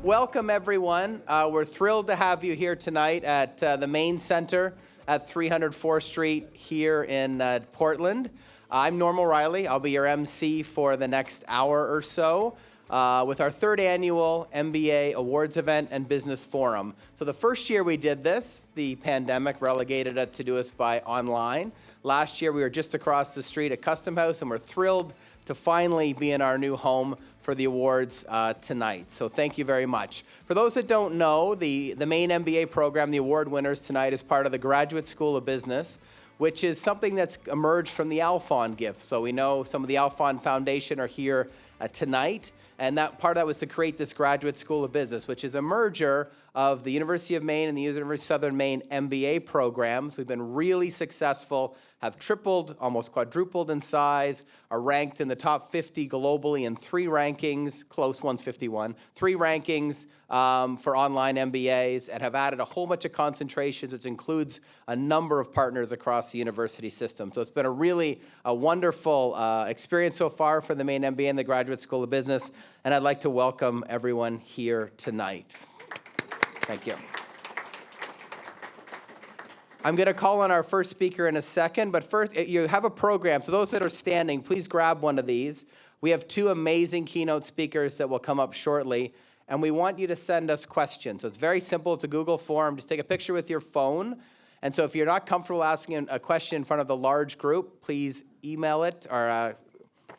Welcome, everyone. We're thrilled to have you here tonight at the Maine Center at 304th Street here in Portland. I'm Normal Riley. I'll be your MC for the next hour or so with our third annual MBA Awards event and Business Forum. So the first year we did this, the pandemic relegated it to do us by online. Last year we were just across the street at Custom House, and we're thrilled to finally be in our new home for the awards tonight. So thank you very much. For those that don't know, the MaineMBA program, the award winners tonight, is part of the Graduate School of Business, which is something that's emerged from the Alphon gift. So we know some of the Alphon Foundation are here tonight, and that part of that was to create this Graduate School of Business, which is a merger of the University of Maine and the University of Southern Maine MBA programs. We've been really successful, have tripled, almost quadrupled in size, are ranked in the top 50 globally in 3 rankings, close ones 51, 3 rankings for online MBAs, and have added a whole bunch of concentrations, which includes a number of partners across the university system. So it's been a wonderful experience so far for the MaineMBA and the Graduate School of Business, and I'd like to welcome everyone here tonight. Thank you. I'm going to call on our first speaker in a second, but first, you have a program. So those that are standing, please grab one of these. We have 2 amazing keynote speakers that will come up shortly, and we want you to send us questions. So it's very simple. It's a Google form. Just take a picture with your phone. And so if you're not comfortable asking a question in front of the large group, please email it or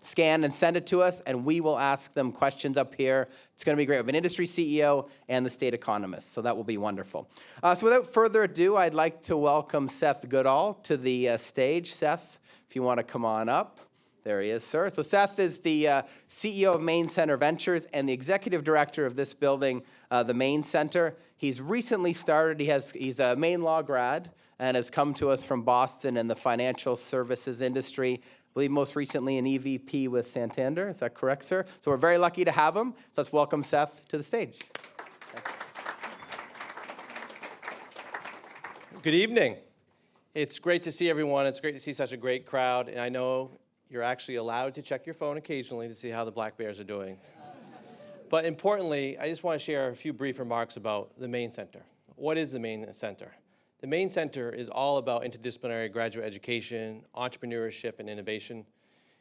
scan and send it to us, and we will ask them questions up here. It's going to be great. We have an industry CEO and the State Economist, so that will be wonderful. So without further ado, I'd like to welcome Seth Goodall to the stage. Seth, if you want to come on up. There he is, sir. So Seth is the CEO of Maine Center Ventures and the executive director of this building, the Maine Center. He's recently started. He's a Maine law grad and has come to us from Boston in the financial services industry. I believe most recently an EVP with Santander. Is that correct, sir? So we're very lucky to have him. So let's welcome Seth to the stage. Good evening. It's great to see everyone. It's great to see such a great crowd. And I know you're actually allowed to check your phone occasionally to see how the Black Bears are doing. But importantly, I just want to share a few brief remarks about the Maine Center. What is the Maine Center? The Maine Center is all about interdisciplinary graduate education, entrepreneurship, and innovation.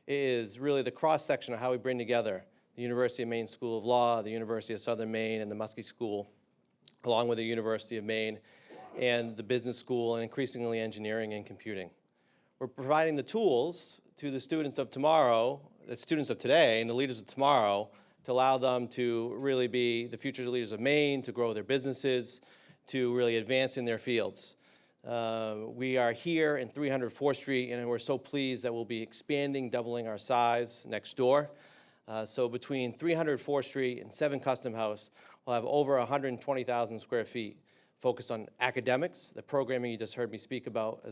It is really the cross-section of how we bring together the University of Maine School of Law, the University of Southern Maine, and the Muskie School, along with the University of Maine and the Business School, and increasingly engineering and computing. We're providing the tools to the students of tomorrow, the students of today, and the leaders of tomorrow to allow them to really be the future leaders of Maine, to grow their businesses, to really advance in their fields. We are here in 304th Street, and we're so pleased that we'll be expanding, doubling our size next door. So between 304th Street and 7 Custom House, we'll have over 120,000 square feet focused on academics, the programming you just heard me speak about,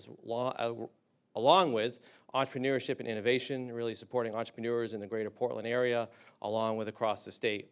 along with entrepreneurship and innovation, really supporting entrepreneurs in the greater Portland area, along with across the state.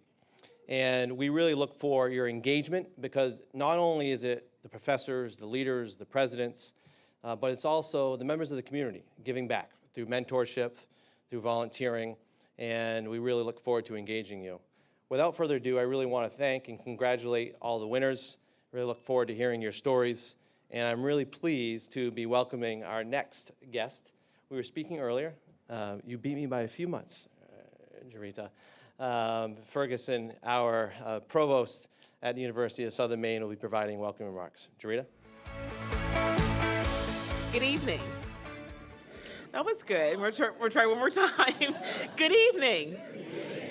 And we really look for your engagement, because not only is it the professors, the leaders, the presidents, but it's also the members of the community giving back through mentorship, through volunteering, and we really look forward to engaging you. Without further ado, I really want to thank and congratulate all the winners. Really look forward to hearing your stories, and I'm really pleased to be welcoming our next guest. We were speaking earlier. You beat me by a few months, Georita. Ferguson, our provost at the University of Southern Maine, will be providing welcome remarks. Georita? Good evening. That was good. We'll try one more time. Good evening.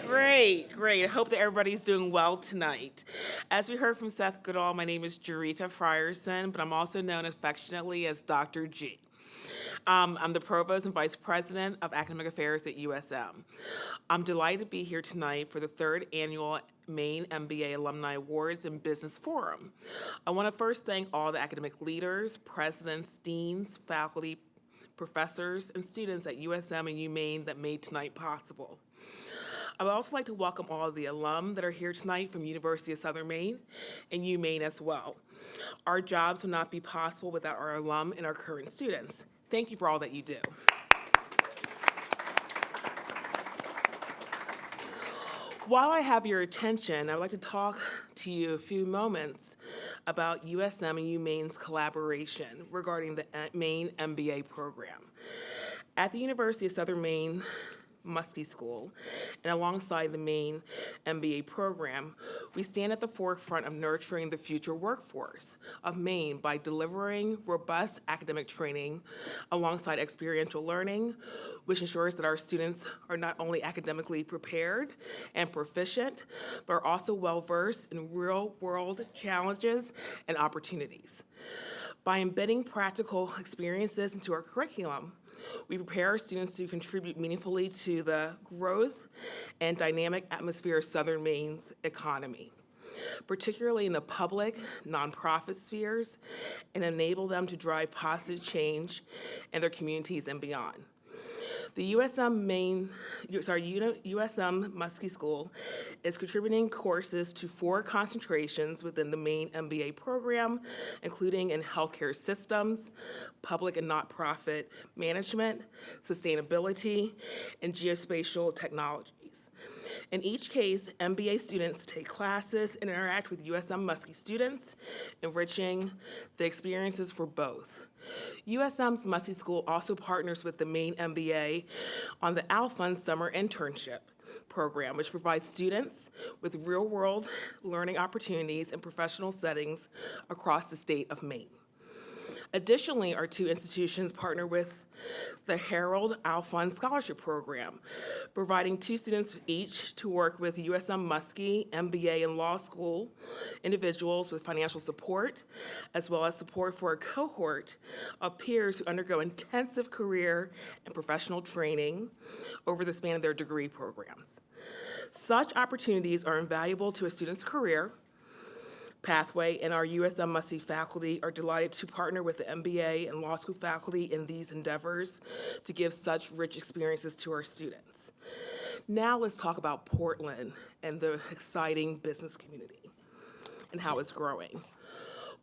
Great. I hope that everybody's doing well tonight. As we heard from Seth Goodall, my name is Georita Frierson, but I'm also known affectionately as Dr. G. I'm the Provost and Vice President of Academic Affairs at USM. I'm delighted to be here tonight for the 3rd annual MaineMBA Alumni Awards and Business Forum. I want to first thank all the academic leaders, presidents, deans, faculty, professors, and students at USM and UMaine that made tonight possible. I would also like to welcome all of the alum that are here tonight from University of Southern Maine and UMaine as well. Our jobs would not be possible without our alum and our current students. Thank you for all that you do. While I have your attention, I would like to talk to you a few moments about USM and UMaine's collaboration regarding the MaineMBA program. At the University of Southern Maine Muskie School, and alongside the Maine MBA program, we stand at the forefront of nurturing the future workforce of Maine by delivering robust academic training alongside experiential learning, which ensures that our students are not only academically prepared and proficient, but are also well-versed in real-world challenges and opportunities. By embedding practical experiences into our curriculum, we prepare our students to contribute meaningfully to the growth and dynamic atmosphere of Southern Maine's economy, particularly in the public, nonprofit spheres, and enable them to drive positive change in their communities and beyond. The USM Muskie School is contributing courses to 4 concentrations within the Maine MBA program, including in healthcare systems, public and not-profit management, sustainability, and geospatial technologies. In each case, MBA students take classes and interact with USM Muskie students, enriching the experiences for both. USM's Muskie School also partners with the Maine MBA on the Alfund Summer Internship program, which provides students with real-world learning opportunities in professional settings across the state of Maine. Additionally, our 2 institutions partner with the Harold Alfund Scholarship Program, providing 2 students each to work with USM Muskie, MBA, and law school individuals with financial support, as well as support for a cohort of peers who undergo intensive career and professional training over the span of their degree programs. Such opportunities are invaluable to a student's career pathway, and our USM Muskie faculty are delighted to partner with the MBA and law school faculty in these endeavors to give such rich experiences to our students. Now let's talk about Portland and the exciting business community and how it's growing.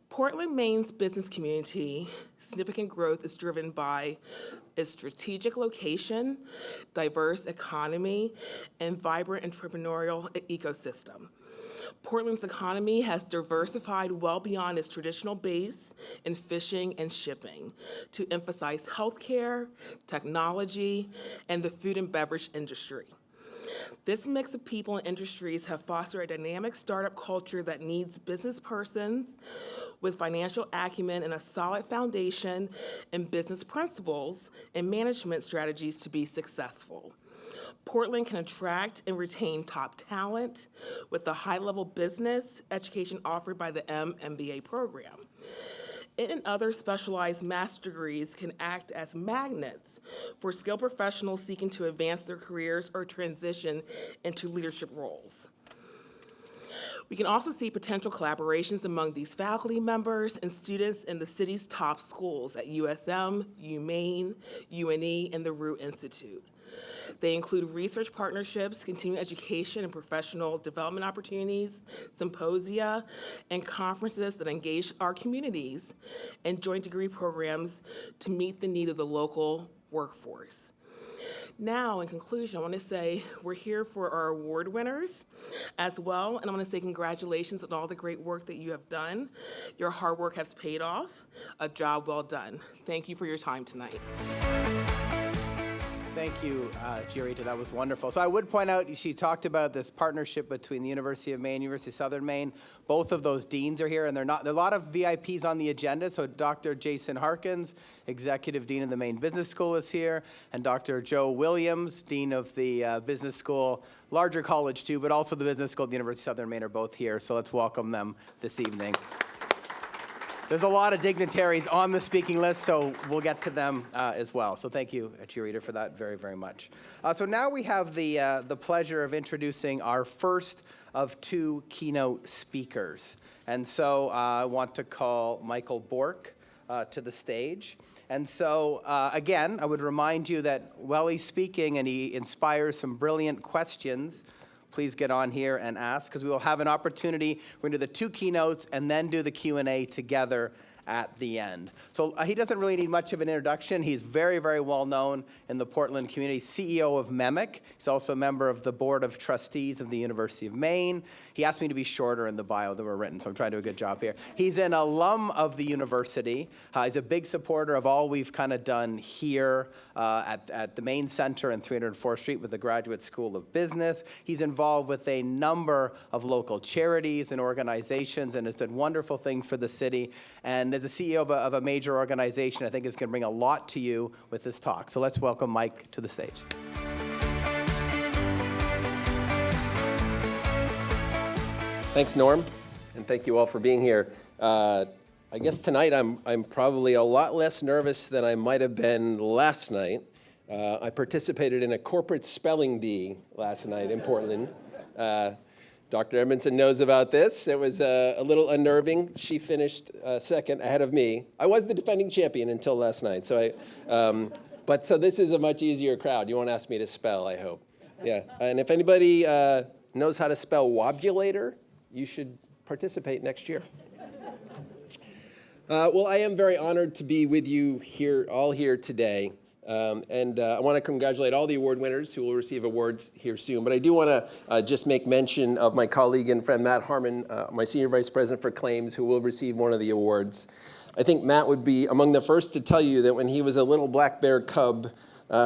Portland, Maine's business community significant growth is driven by its strategic location, diverse economy, and vibrant entrepreneurial ecosystem. Portland's economy has diversified well beyond its traditional base in fishing and shipping to emphasize healthcare, technology, and the food and beverage industry. This mix of people and industries have fostered a dynamic startup culture that needs business persons with financial acumen and a solid foundation in business principles and management strategies to be successful. Portland can attract and retain top talent with the high-level business education offered by the MBA program. It and other specialized master degrees can act as magnets for skilled professionals seeking to advance their careers or transition into leadership roles. We can also see potential collaborations among these faculty members and students in the city's top schools at USM, UMaine, UNE, and the Root Institute. They include research partnerships, continuing education and professional development opportunities, symposia, and conferences that engage our communities, and joint degree programs to meet the need of the local workforce. Now, in conclusion, I want to say we're here for our award winners as well, and I want to say congratulations on all the great work that you have done. Your hard work has paid off. A job well done. Thank you for your time tonight. Thank you, Georita. That was wonderful. So I would point out, she talked about this partnership between the University of Maine, University of Southern Maine. Both of those deans are here, and there are a lot of VIPs on the agenda. So Dr. Jason Harkins, Executive Dean of the Maine Business School, is here, and Dr. Joe Williams, Dean of the Business School, larger college too, but also the Business School at the University of Southern Maine are both here. So let's welcome them this evening. There's a lot of dignitaries on the speaking list, so we'll get to them as well. So thank you, Georita, for that very, very much. So now we have the pleasure of introducing our first of 2 keynote speakers. And so I want to call Michael Bourque to the stage. And so, again, I would remind you that while he's speaking and he inspires some brilliant questions, please get on here and ask, because we will have an opportunity. We're going to do the 2 keynotes and then do the Q&A together at the end. So he doesn't really need much of an introduction. He's very, very well known in the Portland community, CEO of MEMIC. He's also a member of the Board of Trustees of the University of Maine. He asked me to be shorter in the bio that were written, so I'm trying to do a good job here. He's an alum of the university. He's a big supporter of all we've kind of done here at the Maine Center and 304th Street with the Graduate School of Business. He's involved with a number of local charities and organizations and has done wonderful things for the city. And as a CEO of a major organization, I think it's going to bring a lot to you with this talk. So let's welcome Mike to the stage. Thanks, Norm, and thank you all for being here. I guess tonight I'm probably a lot less nervous than I might have been last night. I participated in a corporate spelling bee last night in Portland. Dr. Edmondson knows about this. It was a little unnerving. She finished second ahead of me. I was the defending champion until last night. So this is a much easier crowd. You won't ask me to spell, I hope. Yeah. And if anybody knows how to spell wobulator, you should participate next year. Well, I am very honored to be with you all here today. And I want to congratulate all the award winners who will receive awards here soon. But I do want to just make mention of my colleague and friend Matt Harmon, my Senior Vice President for Claims, who will receive one of the awards. I think Matt would be among the first to tell you that when he was a little black bear cub,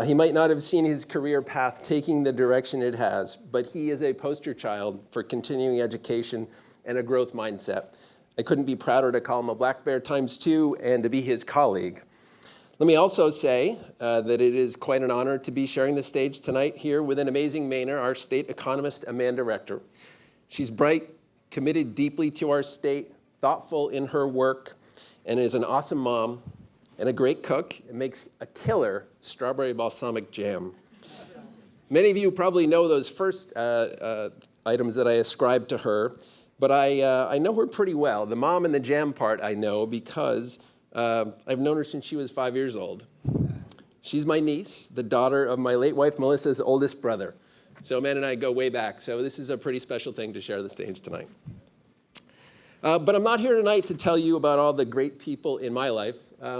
he might not have seen his career path taking the direction it has, but he is a poster child for continuing education and a growth mindset. I couldn't be prouder to call him a black bear ×2 and to be his colleague. Let me also say that it is quite an honor to be sharing the stage tonight here with an amazing Mainer, our state economist, Amanda Rector. She's bright, committed deeply to our state, thoughtful in her work, and is an awesome mom and a great cook and makes a killer strawberry balsamic jam. Many of you probably know those first items that I ascribed to her, but I know her pretty well. The mom and the jam part I know because I've known her since she was 5 years old. She's my niece, the daughter of my late wife Melissa's oldest brother. So Amanda and I go way back, so this is a pretty special thing to share the stage tonight. But I'm not here tonight to tell you about all the great people in my life. I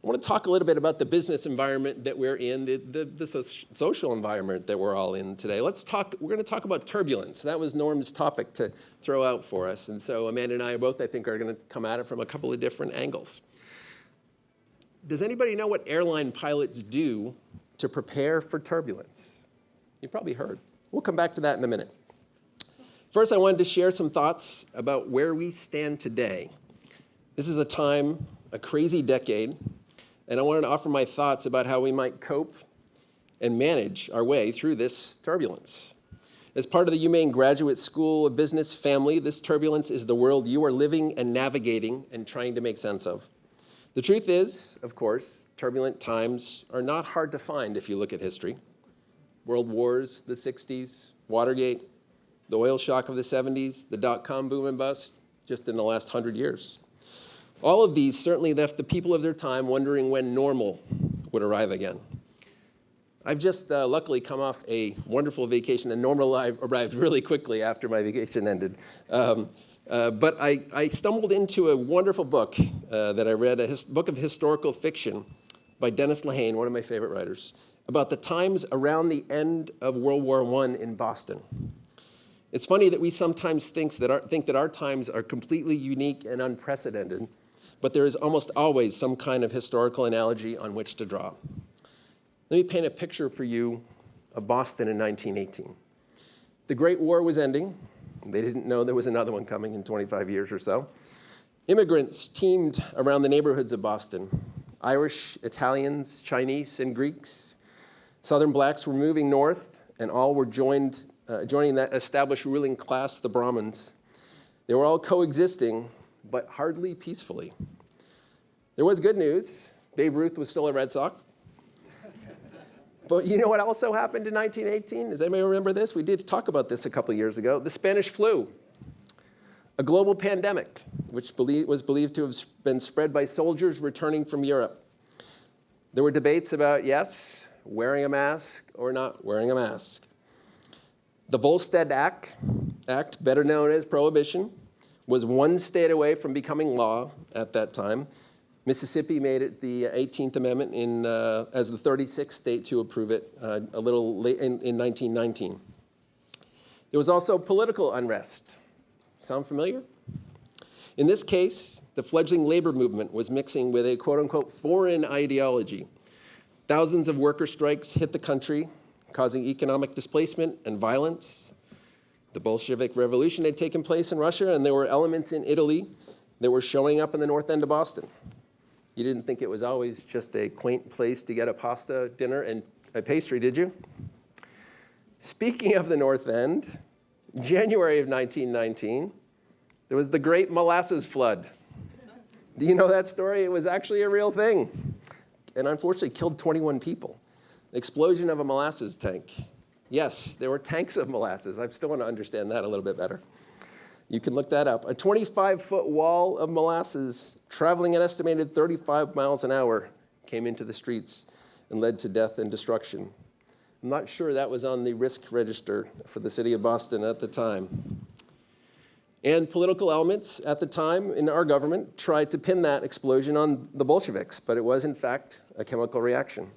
want to talk a little bit about the business environment that we're in, the social environment that we're all in today. We're going to talk about turbulence. That was Norm's topic to throw out for us. And so Amanda and I both, I think, are going to come at it from a couple of different angles. Does anybody know what airline pilots do to prepare for turbulence? You've probably heard. We'll come back to that in a minute. First, I wanted to share some thoughts about where we stand today. This is a crazy decade, and I wanted to offer my thoughts about how we might cope and manage our way through this turbulence. As part of the UMaine Graduate School of Business family, this turbulence is the world you are living and navigating and trying to make sense of. The truth is, of course, turbulent times are not hard to find if you look at history. World wars, the 60s, Watergate, the oil shock of the 70s, the dot-com boom and bust, just in the last 100 years. All of these certainly left the people of their time wondering when normal would arrive again. I've just luckily come off a wonderful vacation, and normal arrived really quickly after my vacation ended. But I stumbled into a wonderful book that I read, a book of historical fiction by Dennis Lehane, one of my favorite writers, about the times around the end of World War I in Boston. It's funny that we sometimes think that our times are completely unique and unprecedented, but there is almost always some kind of historical analogy on which to draw. Let me paint a picture for you of Boston in 1918. The Great War was ending. They didn't know there was another one coming in 25 years or so. Immigrants teemed around the neighborhoods of Boston. Irish, Italians, Chinese, and Greeks. Southern blacks were moving north, and all were joining that established ruling class, the Brahmins. They were all coexisting, but hardly peacefully. There was good news. Babe Ruth was still a Red Sox. But you know what also happened in 1918? Does anybody remember this? We did talk about this a couple years ago. The Spanish flu, a global pandemic, which was believed to have been spread by soldiers returning from Europe. There were debates about, yes, wearing a mask or not wearing a mask. The Volstead Act, better known as Prohibition, was one state away from becoming law at that time. Mississippi made it the 18th Amendment as the 36th state to approve it a little late in 1919. There was also political unrest. Sound familiar? In this case, the fledgling labor movement was mixing with a quote-unquote foreign ideology. Thousands of worker strikes hit the country, causing economic displacement and violence. The Bolshevik Revolution had taken place in Russia, and there were elements in Italy that were showing up in the north end of Boston. You didn't think it was always just a quaint place to get a pasta dinner and a pastry, did you? Speaking of the North End, January of 1919, there was the Great Molasses Flood. Do you know that story? It was actually a real thing, and unfortunately killed 21 people. The explosion of a molasses tank. Yes, there were tanks of molasses. I still want to understand that a little bit better. You can look that up. A 25-foot wall of molasses traveling an estimated 35 miles an hour came into the streets and led to death and destruction. I'm not sure that was on the risk register for the city of Boston at the time. And political elements at the time in our government tried to pin that explosion on the Bolsheviks, but it was in fact a chemical reaction.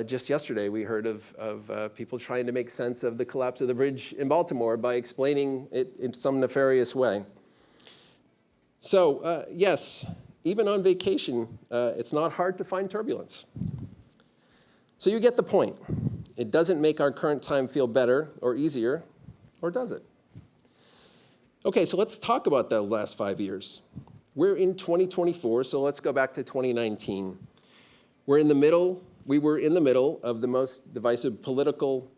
Just yesterday, we heard of people trying to make sense of the collapse of the bridge in Baltimore by explaining it in some nefarious way. So yes, even on vacation, it's not hard to find turbulence. So you get the point. It doesn't make our current time feel better or easier, or does it? Okay, so let's talk about the last 5 years. We're in 2024, so let's go back to 2019. We were in the middle of the most divisive political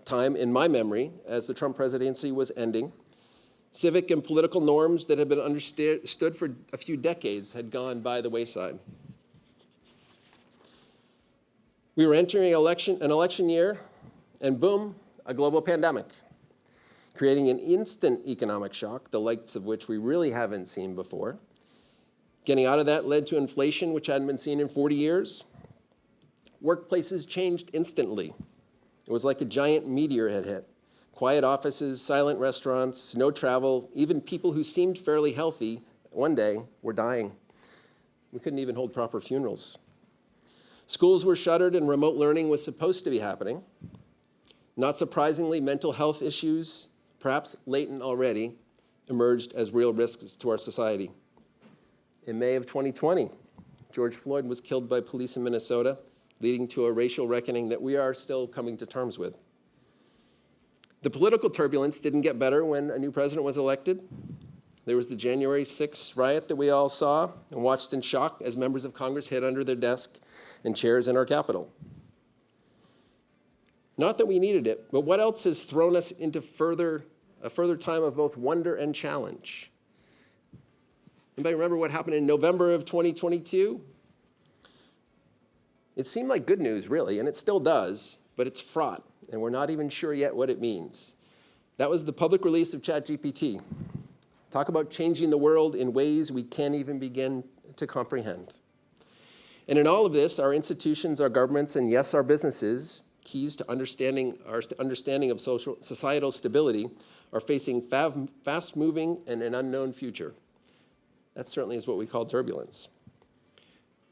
time in my memory as the Trump presidency was ending. Civic and political norms that had been understood for a few decades had gone by the wayside. We were entering an election year, and boom, a global pandemic, creating an instant economic shock, the likes of which we really haven't seen before. Getting out of that led to inflation, which hadn't been seen in 40 years. Workplaces changed instantly. It was like a giant meteor had hit. Quiet offices, silent restaurants, no travel, even people who seemed fairly healthy one day were dying. We couldn't even hold proper funerals. Schools were shuttered and remote learning was supposed to be happening. Not surprisingly, mental health issues, perhaps latent already, emerged as real risks to our society. In May of 2020, George Floyd was killed by police in Minnesota, leading to a racial reckoning that we are still coming to terms with. The political turbulence didn't get better when a new president was elected. There was the January 6th riot that we all saw and watched in shock as members of Congress hid under their desk and chairs in our Capitol. Not that we needed it, but what else has thrown us into a further time of both wonder and challenge? Anybody remember what happened in November of 2022? It seemed like good news, really, and it still does, but it's fraught, and we're not even sure yet what it means. That was the public release of ChatGPT. Talk about changing the world in ways we can't even begin to comprehend. And in all of this, our institutions, our governments, and yes, our businesses, keys to our understanding of societal stability, are facing fast-moving and an unknown future. That certainly is what we call turbulence.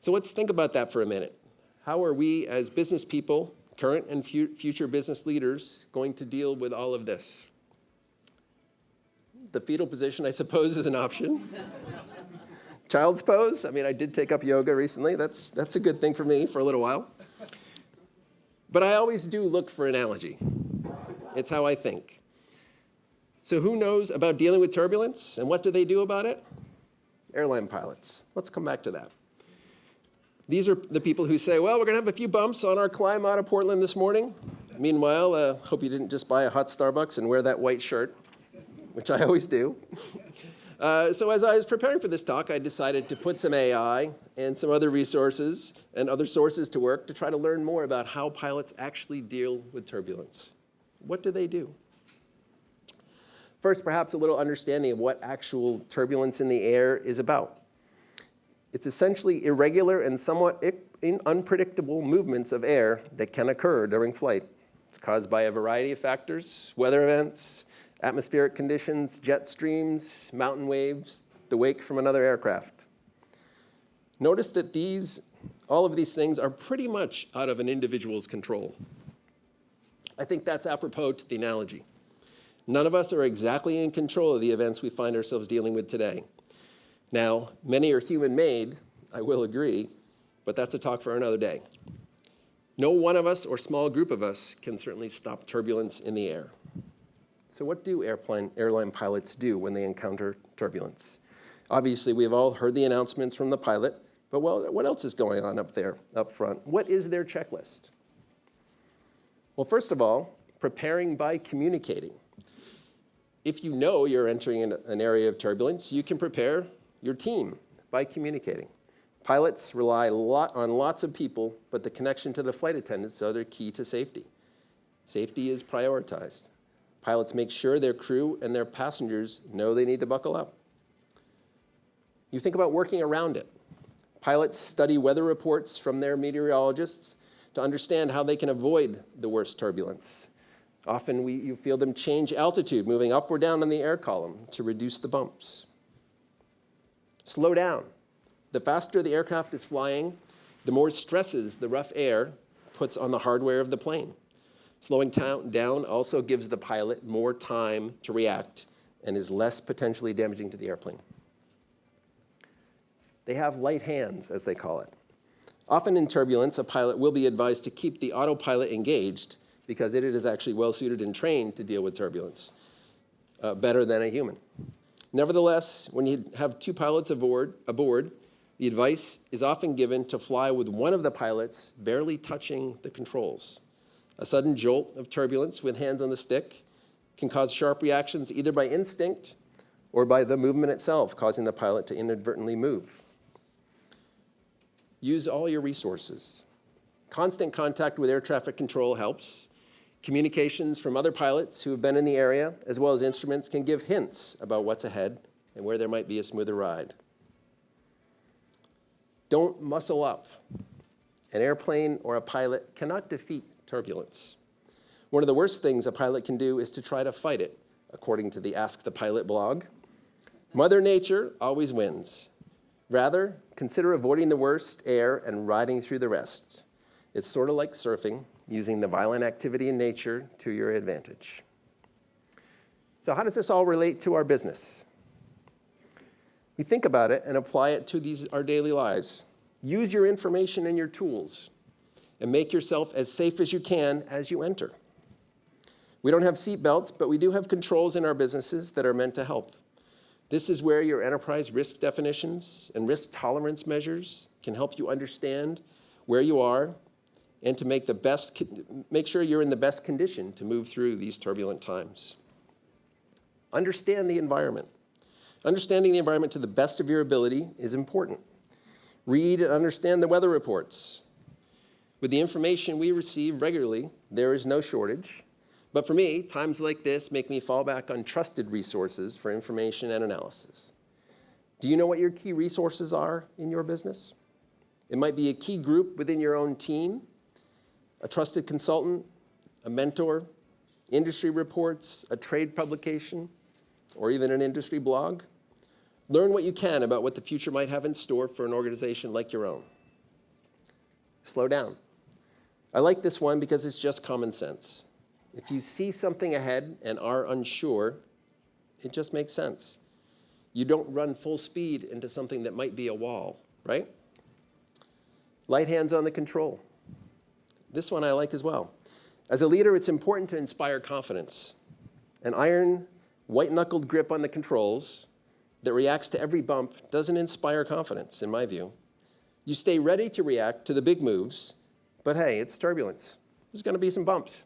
So let's think about that for a minute. How are we as business people, current and future business leaders, going to deal with all of this? The fetal position, I suppose, is an option. Child's pose, I mean, I did take up yoga recently. That's a good thing for me for a little while. But I always do look for analogy. It's how I think. So who knows about dealing with turbulence, and what do they do about it? Airline pilots. Let's come back to that. These are the people who say, well, we're going to have a few bumps on our climb out of Portland this morning. Meanwhile, hope you didn't just buy a hot Starbucks and wear that white shirt, which I always do. So as I was preparing for this talk, I decided to put some AI and some other resources and other sources to work to try to learn more about how pilots actually deal with turbulence. What do they do? First, perhaps a little understanding of what actual turbulence in the air is about. It's essentially irregular and somewhat unpredictable movements of air that can occur during flight. It's caused by a variety of factors, weather events, atmospheric conditions, jet streams, mountain waves, the wake from another aircraft. Notice that all of these things are pretty much out of an individual's control. I think that's apropos to the analogy. None of us are exactly in control of the events we find ourselves dealing with today. Now, many are human-made, I will agree, but that's a talk for another day. No one of us or small group of us can certainly stop turbulence in the air. So what do airline pilots do when they encounter turbulence? Obviously, we have all heard the announcements from the pilot, but what else is going on up there, up front? What is their checklist? Well, first of all, preparing by communicating. If you know you're entering an area of turbulence, you can prepare your team by communicating. Pilots rely on lots of people, but the connection to the flight attendants are their key to safety. Safety is prioritized. Pilots make sure their crew and their passengers know they need to buckle up. You think about working around it. Pilots study weather reports from their meteorologists to understand how they can avoid the worst turbulence. Often you feel them change altitude, moving up or down on the air column to reduce the bumps. Slow down. The faster the aircraft is flying, the more stresses the rough air puts on the hardware of the plane. Slowing down also gives the pilot more time to react and is less potentially damaging to the airplane. They have light hands, as they call it. Often in turbulence, a pilot will be advised to keep the autopilot engaged because it is actually well-suited and trained to deal with turbulence, better than a human. Nevertheless, when you have two pilots aboard, the advice is often given to fly with one of the pilots barely touching the controls. A sudden jolt of turbulence with hands on the stick can cause sharp reactions either by instinct or by the movement itself, causing the pilot to inadvertently move. Use all your resources. Constant contact with air traffic control helps. Communications from other pilots who have been in the area, as well as instruments, can give hints about what's ahead and where there might be a smoother ride. Don't muscle up. An airplane or a pilot cannot defeat turbulence. One of the worst things a pilot can do is to try to fight it, according to the Ask the Pilot blog. Mother Nature always wins. Rather, consider avoiding the worst air and riding through the rest. It's sort of like surfing, using the violent activity in nature to your advantage. So how does this all relate to our business? We think about it and apply it to our daily lives. Use your information and your tools and make yourself as safe as you can as you enter. We don't have seat belts, but we do have controls in our businesses that are meant to help. This is where your enterprise risk definitions and risk tolerance measures can help you understand where you are and to make sure you're in the best condition to move through these turbulent times. Understand the environment. Understanding the environment to the best of your ability is important. Read and understand the weather reports. With the information we receive regularly, there is no shortage. But for me, times like this make me fall back on trusted resources for information and analysis. Do you know what your key resources are in your business? It might be a key group within your own team, a trusted consultant, a mentor, industry reports, a trade publication, or even an industry blog. Learn what you can about what the future might have in store for an organization like your own. Slow down. I like this one because it's just common sense. If you see something ahead and are unsure, it just makes sense. You don't run full speed into something that might be a wall, right? Light hands on the control. This one I like as well. As a leader, it's important to inspire confidence. An iron, white-knuckled grip on the controls that reacts to every bump doesn't inspire confidence, in my view. You stay ready to react to the big moves, but hey, it's turbulence. There's going to be some bumps.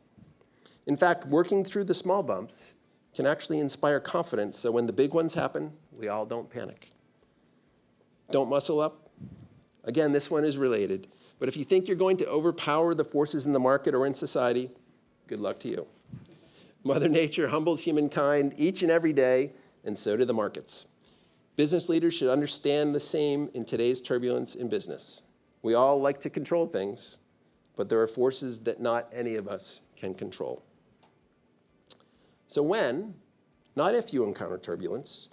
In fact, working through the small bumps can actually inspire confidence, so when the big ones happen, we all don't panic. Don't muscle up. Again, this one is related, but if you think you're going to overpower the forces in the market or in society, good luck to you. Mother Nature humbles humankind each and every day, and so do the markets. Business leaders should understand the same in today's turbulence in business. We all like to control things, but there are forces that not any of us can control. So when not if you encounter turbulence.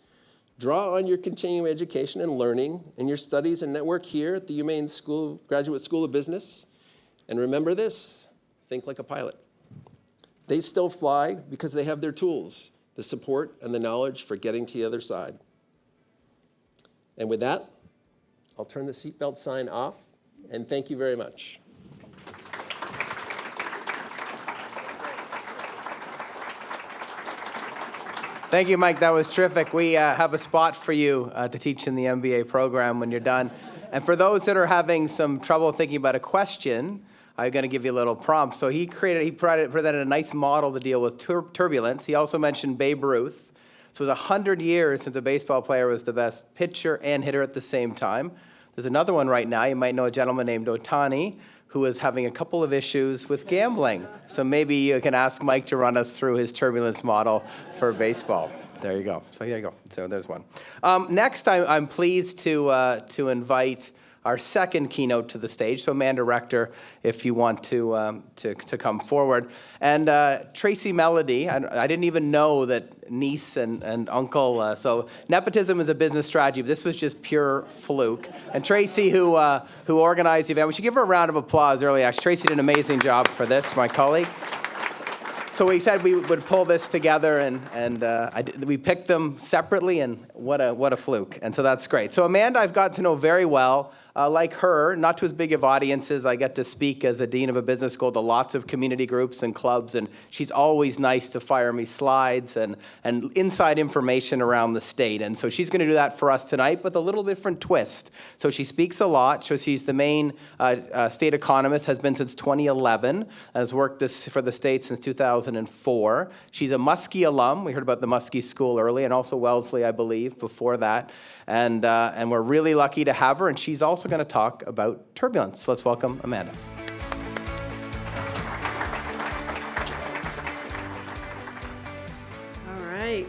Draw on your continuing education and learning and your studies and network here at the UMaine Graduate School of Business. And remember this, think like a pilot. They still fly because they have their tools, the support and the knowledge for getting to the other side. And with that, I'll turn the seatbelt sign off, and thank you very much. Thank you, Mike. That was terrific. We have a spot for you to teach in the MBA program when you're done. And for those that are having some trouble thinking about a question, I'm going to give you a little prompt. So he presented a nice model to deal with turbulence. He also mentioned Babe Ruth. So it was 100 years since a baseball player was the best pitcher and hitter at the same time. There's another one right now. You might know a gentleman named Ohtani, who is having a couple of issues with gambling. So maybe you can ask Mike to run us through his turbulence model for baseball. There you go. So there you go. So there's one. Next, I'm pleased to invite our second keynote to the stage. So Amanda Rector, if you want to come forward. And Tracy Melody, I didn't even know that niece and uncle, so nepotism is a business strategy, but this was just pure fluke. And Tracy, who organized the event, we should give her a round of applause early. Actually, Tracy did an amazing job for this, my colleague. So we said we would pull this together, and we picked them separately, and what a fluke. And so that's great. So Amanda, I've got to know very well. Like her, not to as big of audiences, I get to speak as a dean of a business school to lots of community groups and clubs, and she's always nice to fire me slides and inside information around the state. And so she's going to do that for us tonight with a little different twist. So she speaks a lot. So she's the Maine State Economist, has been since 2011, has worked for the state since 2004. She's a Muskie alum. We heard about the Muskie School early, and also Wellesley, I believe, before that. And we're really lucky to have her, and she's also going to talk about turbulence. So let's welcome Amanda. All right.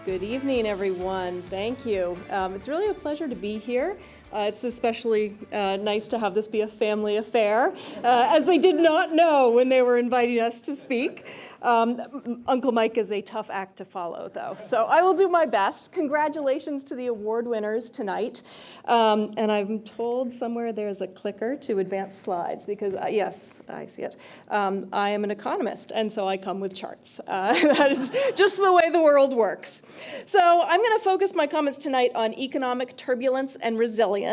Good evening, everyone. Thank you. It's really a pleasure to be here. It's especially nice to have this be a family affair, as they did not know when they were inviting us to speak. Uncle Mike is a tough act to follow, though, so I will do my best. Congratulations to the award winners tonight. And I'm told somewhere there's a clicker to advance slides, because, yes, I see it. I am an economist, and so I come with charts. That is just the way the world works. So I'm going to focus my comments tonight on economic turbulence and resilience.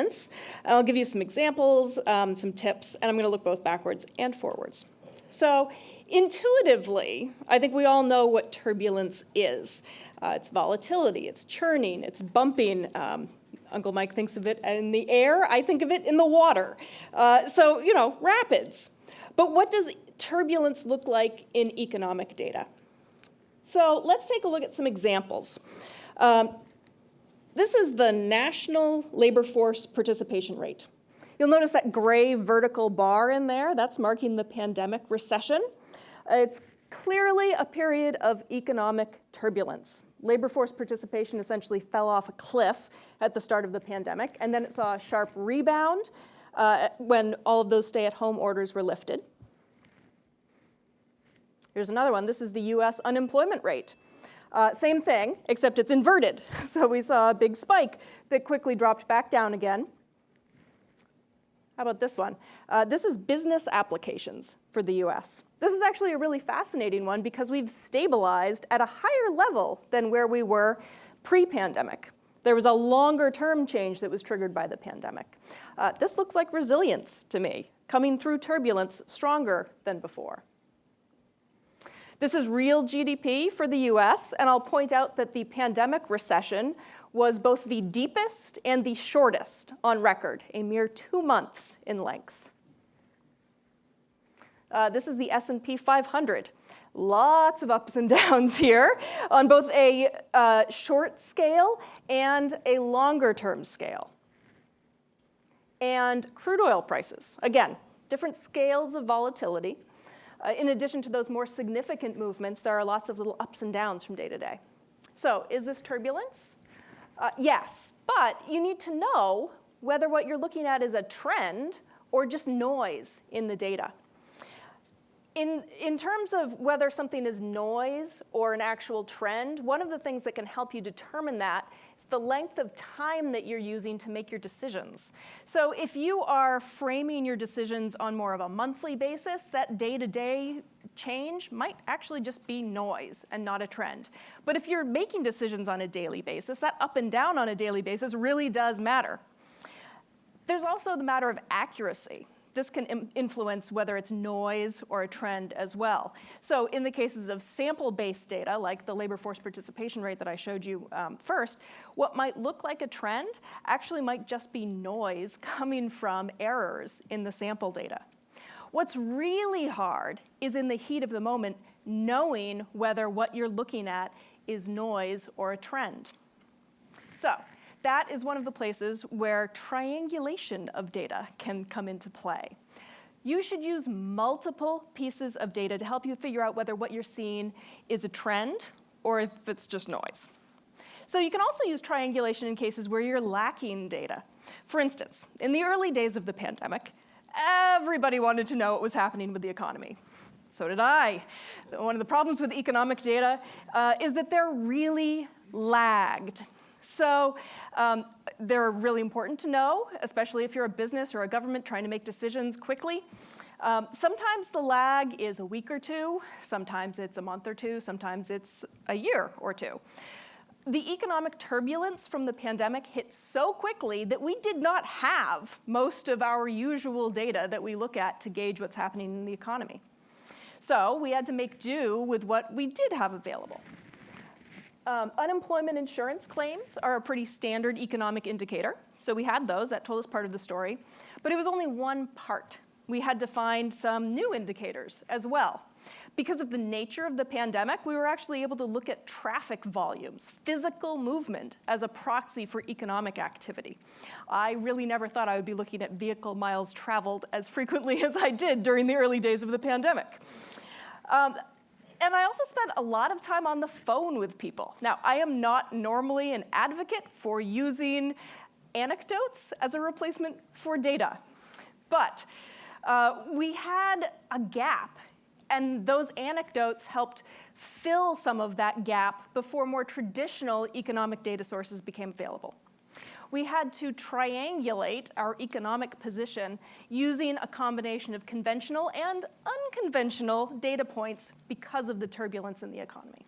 And I'll give you some examples, some tips, and I'm going to look both backwards and forwards. So intuitively, I think we all know what turbulence is. It's volatility, it's churning, it's bumping. Uncle Mike thinks of it in the air. I think of it in the water. So, rapids. But what does turbulence look like in economic data? So let's take a look at some examples. This is the national labor force participation rate. You'll notice that gray vertical bar in there. That's marking the pandemic recession. It's clearly a period of economic turbulence. Labor force participation essentially fell off a cliff at the start of the pandemic, and then it saw a sharp rebound when all of those stay-at-home orders were lifted. Here's another one. This is the US unemployment rate. Same thing, except it's inverted. So we saw a big spike that quickly dropped back down again. How about this one? This is business applications for the US. This is actually a really fascinating one because we've stabilized at a higher level than where we were pre-pandemic. There was a longer-term change that was triggered by the pandemic. This looks like resilience to me, coming through turbulence stronger than before. This is real GDP for the US, and I'll point out that the pandemic recession was both the deepest and the shortest on record, a mere 2 months in length. This is the S&P 500. Lots of ups and downs here on both a short scale and a longer term scale. And crude oil prices. Again, different scales of volatility. In addition to those more significant movements, there are lots of little ups and downs from day to day. So is this turbulence? Yes, but you need to know whether what you're looking at is a trend or just noise in the data. In terms of whether something is noise or an actual trend, one of the things that can help you determine that is the length of time that you're using to make your decisions. So if you are framing your decisions on more of a monthly basis, that day-to-day change might actually just be noise and not a trend. But if you're making decisions on a daily basis, that up and down on a daily basis really does matter. There's also the matter of accuracy. This can influence whether it's noise or a trend as well. So in the cases of sample-based data, like the labor force participation rate that I showed you first, what might look like a trend actually might just be noise coming from errors in the sample data. What's really hard is in the heat of the moment, knowing whether what you're looking at is noise or a trend. So that is one of the places where triangulation of data can come into play. You should use multiple pieces of data to help you figure out whether what you're seeing is a trend or if it's just noise. So you can also use triangulation in cases where you're lacking data. For instance, in the early days of the pandemic, everybody wanted to know what was happening with the economy. So did I. One of the problems with economic data is that they're really lagged. So they're really important to know, especially if you're a business or a government trying to make decisions quickly. Sometimes the lag is a week or two, sometimes it's a month or two, sometimes it's a year or two. The economic turbulence from the pandemic hit so quickly that we did not have most of our usual data that we look at to gauge what's happening in the economy. So we had to make do with what we did have available. Unemployment insurance claims are a pretty standard economic indicator. So we had those, that told us part of the story. But it was only one part. We had to find some new indicators as well. Because of the nature of the pandemic, we were actually able to look at traffic volumes, physical movement, as a proxy for economic activity. I really never thought I would be looking at vehicle miles traveled as frequently as I did during the early days of the pandemic. And I also spent a lot of time on the phone with people. Now, I am not normally an advocate for using anecdotes as a replacement for data. But we had a gap, and those anecdotes helped fill some of that gap before more traditional economic data sources became available. We had to triangulate our economic position using a combination of conventional and unconventional data points because of the turbulence in the economy.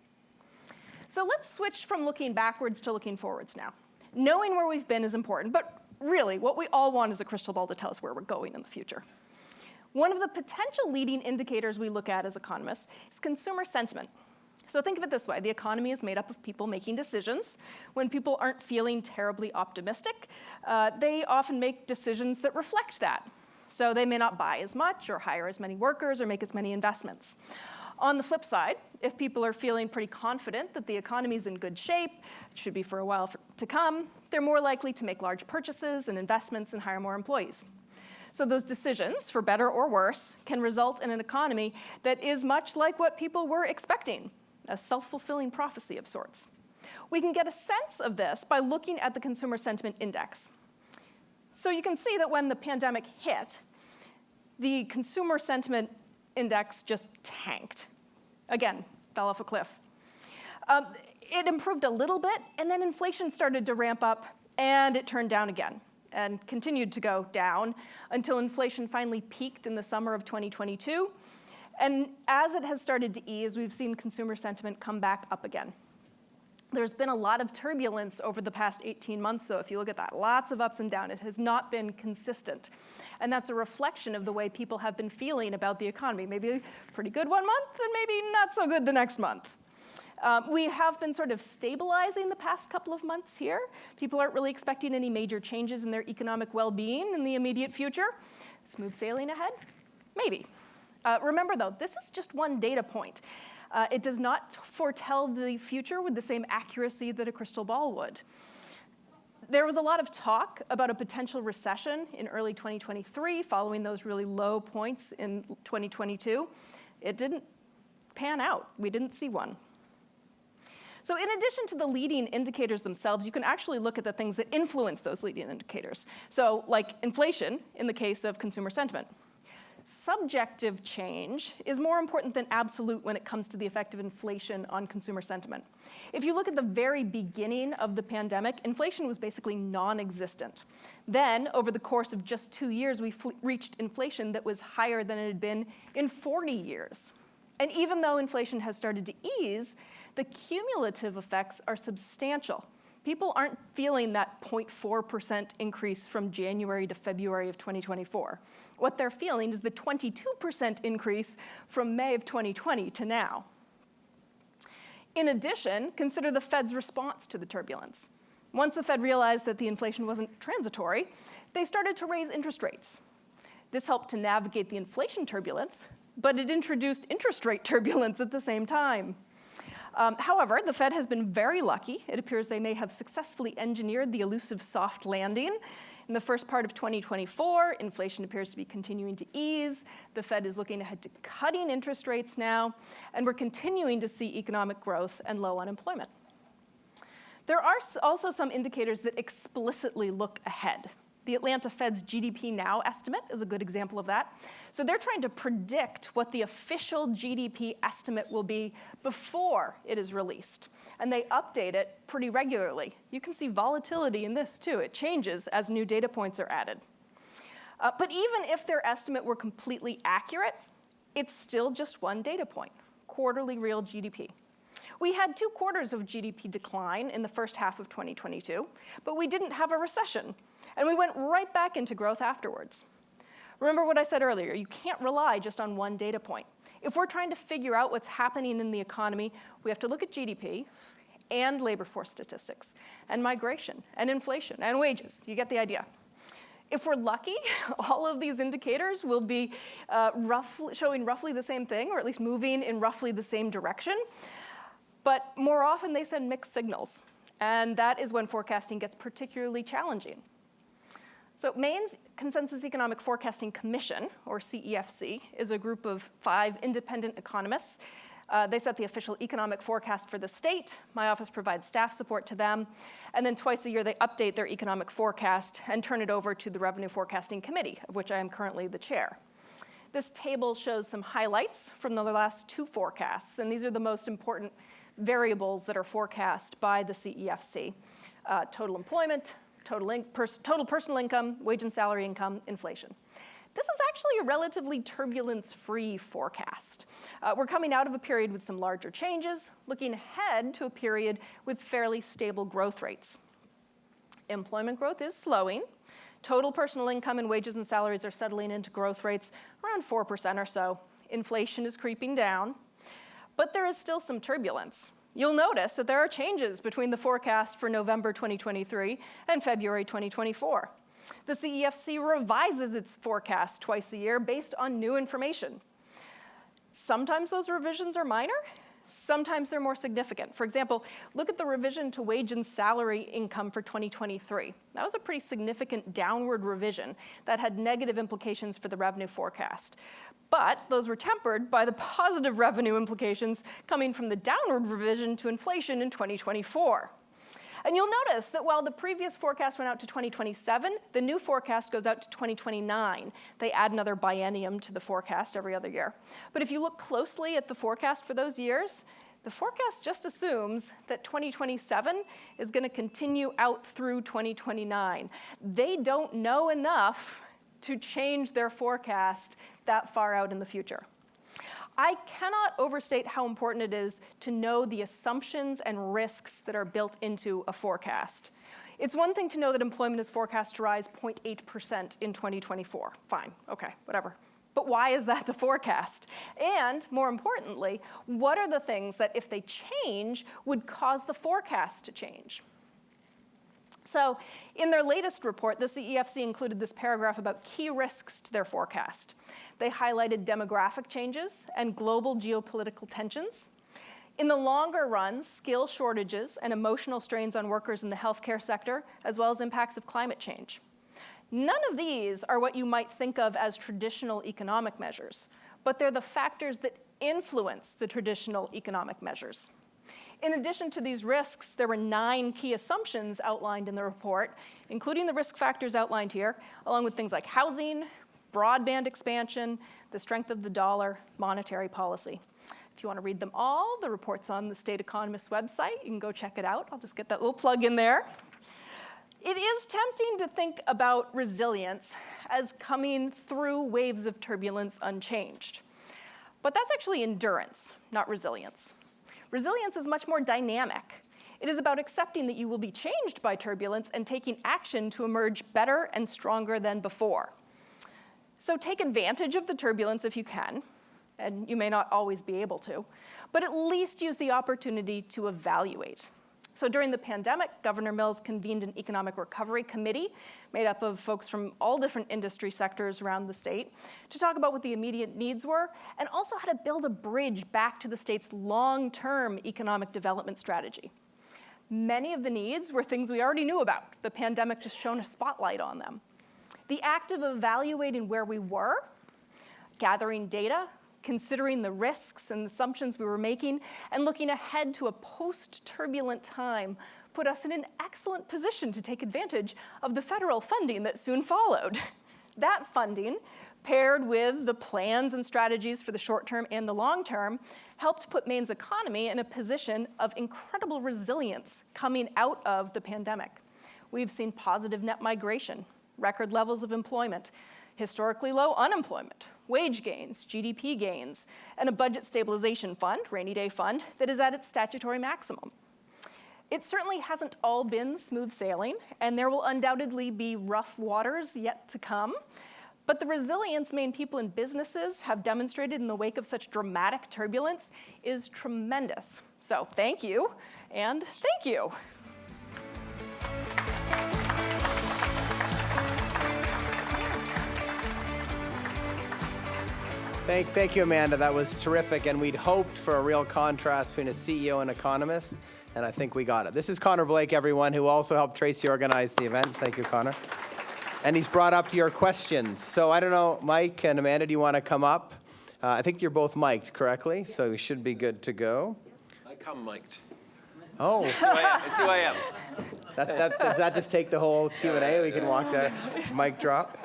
So let's switch from looking backwards to looking forwards now. Knowing where we've been is important, but really what we all want is a crystal ball to tell us where we're going in the future. One of the potential leading indicators we look at as economists is consumer sentiment. So think of it this way. The economy is made up of people making decisions. When people aren't feeling terribly optimistic, they often make decisions that reflect that. So they may not buy as much or hire as many workers or make as many investments. On the flip side, if people are feeling pretty confident that the economy is in good shape, it should be for a while to come, they're more likely to make large purchases and investments and hire more employees. So those decisions, for better or worse, can result in an economy that is much like what people were expecting, a self-fulfilling prophecy of sorts. We can get a sense of this by looking at the Consumer Sentiment Index. So you can see that when the pandemic hit, the Consumer Sentiment Index just tanked. Again, fell off a cliff. It improved a little bit, and then inflation started to ramp up, and it turned down again, and continued to go down until inflation finally peaked in the summer of 2022. And as it has started to ease, we've seen consumer sentiment come back up again. There's been a lot of turbulence over the past 18 months, so if you look at that, lots of ups and downs. It has not been consistent. And that's a reflection of the way people have been feeling about the economy. Maybe pretty good one month, and maybe not so good the next month. We have been sort of stabilizing the past couple of months here. People aren't really expecting any major changes in their economic well-being in the immediate future. Smooth sailing ahead? Maybe. Remember, though, this is just one data point. It does not foretell the future with the same accuracy that a crystal ball would. There was a lot of talk about a potential recession in early 2023 following those really low points in 2022. It didn't pan out. We didn't see one. So in addition to the leading indicators themselves, you can actually look at the things that influence those leading indicators. So like inflation in the case of consumer sentiment. subjective change is more important than absolute when it comes to the effect of inflation on consumer sentiment. If you look at the very beginning of the pandemic, inflation was basically non-existent. Then, over the course of just 2 years, we reached inflation that was higher than it had been in 40 years. And even though inflation has started to ease, the cumulative effects are substantial. People aren't feeling that 0.4% increase from January to February of 2024. What they're feeling is the 22% increase from May of 2020 to now. In addition, consider the Fed's response to the turbulence. Once the Fed realized that the inflation wasn't transitory, they started to raise interest rates. This helped to navigate the inflation turbulence, but it introduced interest rate turbulence at the same time. However, the Fed has been very lucky. It appears they may have successfully engineered the elusive soft landing. In the first part of 2024, inflation appears to be continuing to ease. The Fed is looking ahead to cutting interest rates now, and we're continuing to see economic growth and low unemployment. There are also some indicators that explicitly look ahead. The Atlanta Fed's GDP Now estimate is a good example of that. So they're trying to predict what the official GDP estimate will be before it is released. And they update it pretty regularly. You can see volatility in this too. It changes as new data points are added. But even if their estimate were completely accurate, it's still just one data point, quarterly real GDP. We had 2 quarters of GDP decline in the first half of 2022, but we didn't have a recession. And we went right back into growth afterwards. Remember what I said earlier, you can't rely just on one data point. If we're trying to figure out what's happening in the economy, we have to look at GDP and labor force statistics, and migration, and inflation, and wages. You get the idea. If we're lucky, all of these indicators will be showing roughly the same thing, or at least moving in roughly the same direction. But more often they send mixed signals, and that is when forecasting gets particularly challenging. So Maine's Consensus Economic Forecasting Commission, or CEFC, is a group of 5 independent economists. They set the official economic forecast for the state. My office provides staff support to them. And then twice a year, they update their economic forecast and turn it over to the Revenue Forecasting Committee, of which I am currently the chair. This table shows some highlights from the last 2 forecasts, and these are the most important variables that are forecast by the CEFC. Total employment, total personal income, wage and salary income, inflation. This is actually a relatively turbulence-free forecast. We're coming out of a period with some larger changes, looking ahead to a period with fairly stable growth rates. Employment growth is slowing. Total personal income and wages and salaries are settling into growth rates around 4% or so. Inflation is creeping down, but there is still some turbulence. You'll notice that there are changes between the forecast for November 2023 and February 2024. The CEFC revises its forecast twice a year based on new information. Sometimes those revisions are minor, sometimes they're more significant. For example, look at the revision to wage and salary income for 2023. That was a pretty significant downward revision that had negative implications for the revenue forecast. But those were tempered by the positive revenue implications coming from the downward revision to inflation in 2024. And you'll notice that while the previous forecast went out to 2027, the new forecast goes out to 2029. They add another biennium to the forecast every other year. But if you look closely at the forecast for those years, the forecast just assumes that 2027 is going to continue out through 2029. They don't know enough to change their forecast that far out in the future. I cannot overstate how important it is to know the assumptions and risks that are built into a forecast. It's one thing to know that employment is forecast to rise 0.8% in 2024. Fine, okay, whatever. But why is that the forecast? And more importantly, what are the things that if they change would cause the forecast to change? So in their latest report, the CEFC included this paragraph about key risks to their forecast. They highlighted demographic changes and global geopolitical tensions. In the longer run, skill shortages and emotional strains on workers in the healthcare sector, as well as impacts of climate change. None of these are what you might think of as traditional economic measures, but they're the factors that influence the traditional economic measures. In addition to these risks, there were 9 key assumptions outlined in the report, including the risk factors outlined here, along with things like housing, broadband expansion, the strength of the dollar, monetary policy. If you want to read them all, the report's on the State Economist website. You can go check it out. I'll just get that little plug in there. It is tempting to think about resilience as coming through waves of turbulence unchanged. But that's actually endurance, not resilience. Resilience is much more dynamic. It is about accepting that you will be changed by turbulence and taking action to emerge better and stronger than before. So take advantage of the turbulence if you can, and you may not always be able to, but at least use the opportunity to evaluate. So during the pandemic, Governor Mills convened an economic recovery committee made up of folks from all different industry sectors around the state to talk about what the immediate needs were and also how to build a bridge back to the state's long-term economic development strategy. Many of the needs were things we already knew about. The pandemic just shone a spotlight on them. The act of evaluating where we were, gathering data, considering the risks and assumptions we were making, and looking ahead to a post-turbulent time put us in an excellent position to take advantage of the federal funding that soon followed. That funding, paired with the plans and strategies for the short term and the long term, helped put Maine's economy in a position of incredible resilience coming out of the pandemic. We've seen positive net migration, record levels of employment, historically low unemployment, wage gains, GDP gains, and a budget stabilization fund, rainy day fund, that is at its statutory maximum. It certainly hasn't all been smooth sailing, and there will undoubtedly be rough waters yet to come. But the resilience Maine people and businesses have demonstrated in the wake of such dramatic turbulence is tremendous. So thank you, and thank you. Thank you, Amanda. That was terrific, and we'd hoped for a real contrast between a CEO and economist, and I think we got it. This is Connor Blake, everyone, who also helped Tracy organize the event. Thank you, Connor. And he's brought up your questions. So I don't know, Mike and Amanda, do you want to come up? I think you're both mic'd correctly, so we should be good to go. I come mic'd. Oh. It's who I am. Does that just take the whole Q&A? We can walk that mic drop.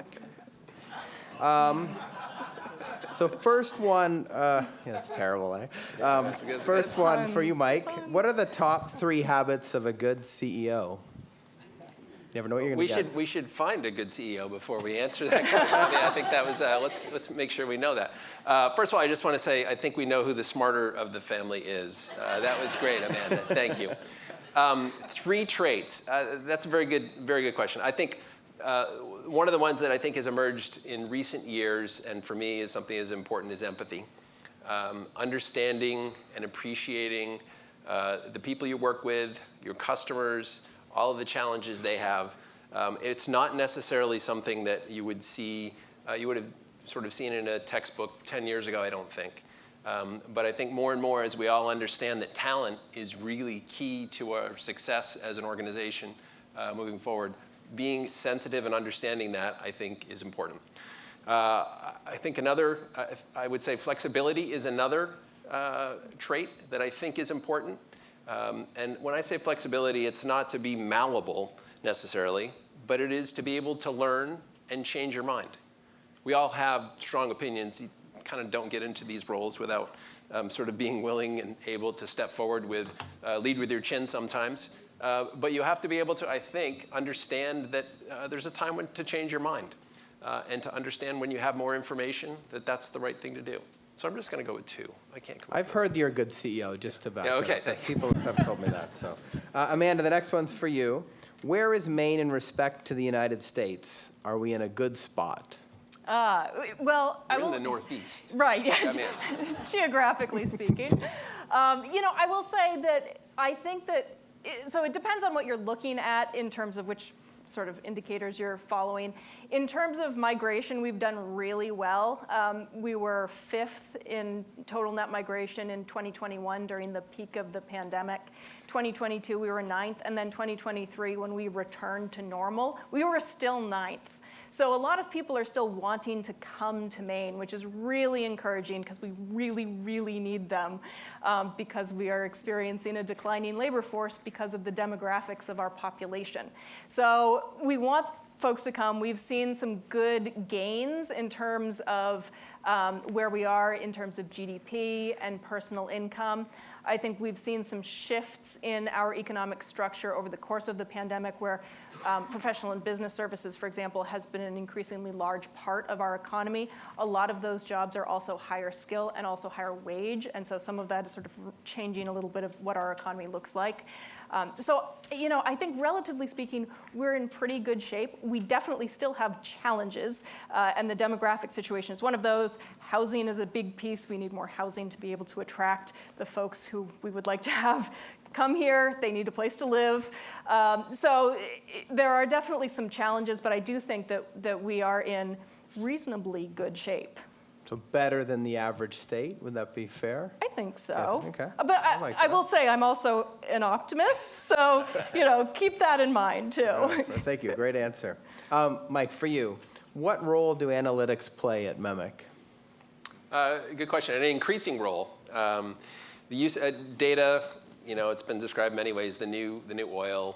So first one, yeah, that's terrible, eh? First one for you, Mike. What are the top 3 habits of a good CEO? You never know what you're going to get. We should find a good CEO before we answer that question. I think that was, let's make sure we know that. First of all, I just want to say, I think we know who the smarter of the family is. That was great, Amanda. Thank you. 3 traits. That's a very good question. I think one of the ones that I think has emerged in recent years, and for me is something as important as empathy. Understanding and appreciating the people you work with, your customers, all of the challenges they have. It's not necessarily something that you would see, you would have sort of seen in a textbook 10 years ago, I don't think. But I think more and more as we all understand that talent is really key to our success as an organization moving forward, being sensitive and understanding that, I think, is important. I think another, I would say flexibility is another trait that I think is important. And when I say flexibility, it's not to be malleable necessarily, but it is to be able to learn and change your mind. We all have strong opinions. You kind of don't get into these roles without sort of being willing and able to step forward with, lead with your chin sometimes. But you have to be able to, I think, understand that there's a time when to change your mind and to understand when you have more information that that's the right thing to do. So I'm just going to go with 2. I can't come up I've heard you're a good CEO, just about. Yeah, okay. People have told me that. So, Amanda, the next one's for you. Where is Maine in respect to the United States? Are we in a good spot? Well, We're in the Northeast. Right, I mean, geographically speaking. I will say that I think that, so it depends on what you're looking at in terms of which sort of indicators you're following. In terms of migration, we've done really well. We were 5th in total net migration in 2021 during the peak of the pandemic. 2022, we were 9th, and then 2023, when we returned to normal, we were still 9th. So a lot of people are still wanting to come to Maine, which is really encouraging because we really, really need them because we are experiencing a declining labor force because of the demographics of our population. So we want folks to come. We've seen some good gains in terms of where we are in terms of GDP and personal income. I think we've seen some shifts in our economic structure over the course of the pandemic where professional and business services, for example, has been an increasingly large part of our economy. A lot of those jobs are also higher skill and also higher wage, and so some of that is sort of changing a little bit of what our economy looks like. So, I think relatively speaking, we're in pretty good shape. We definitely still have challenges, and the demographic situation is one of those. Housing is a big piece. We need more housing to be able to attract the folks who we would like to have come here. They need a place to live. So there are definitely some challenges, but I do think that we are in reasonably good shape. So better than the average state, would that be fair? I think so. Yes, okay. But I will say I'm also an optimist, so keep that in mind too. Right. Thank you, great answer. Mike, for you, what role do analytics play at MEMIC? Good question. An increasing role. The use of data, it's been described many ways, the new oil.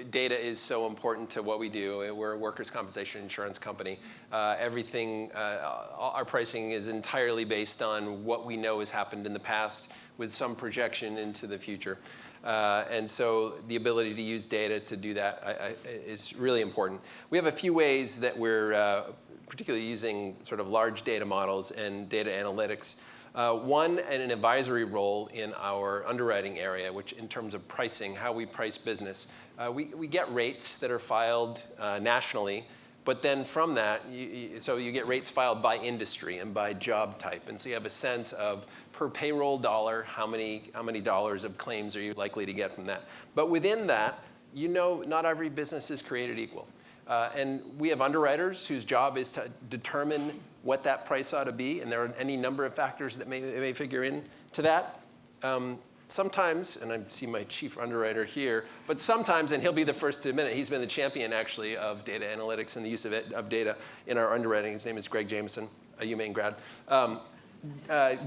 Data is so important to what we do. We're a workers' compensation insurance company. Everything, our pricing is entirely based on what we know has happened in the past with some projection into the future. And so the ability to use data to do that is really important. We have a few ways that we're particularly using sort of large data models and data analytics. One, an advisory role in our underwriting area, which in terms of pricing, how we price business. We get rates that are filed nationally, but then from that, so you get rates filed by industry and by job type. And so you have a sense of per payroll dollar, how many dollars of claims are you likely to get from that. But within that, not every business is created equal. And we have underwriters whose job is to determine what that price ought to be, and there are any number of factors that may figure into that. Sometimes, and I see my chief underwriter here, but sometimes, and he'll be the first to admit it, he's been the champion actually of data analytics and the use of data in our underwriting. His name is Greg Jameson, a UMaine grad.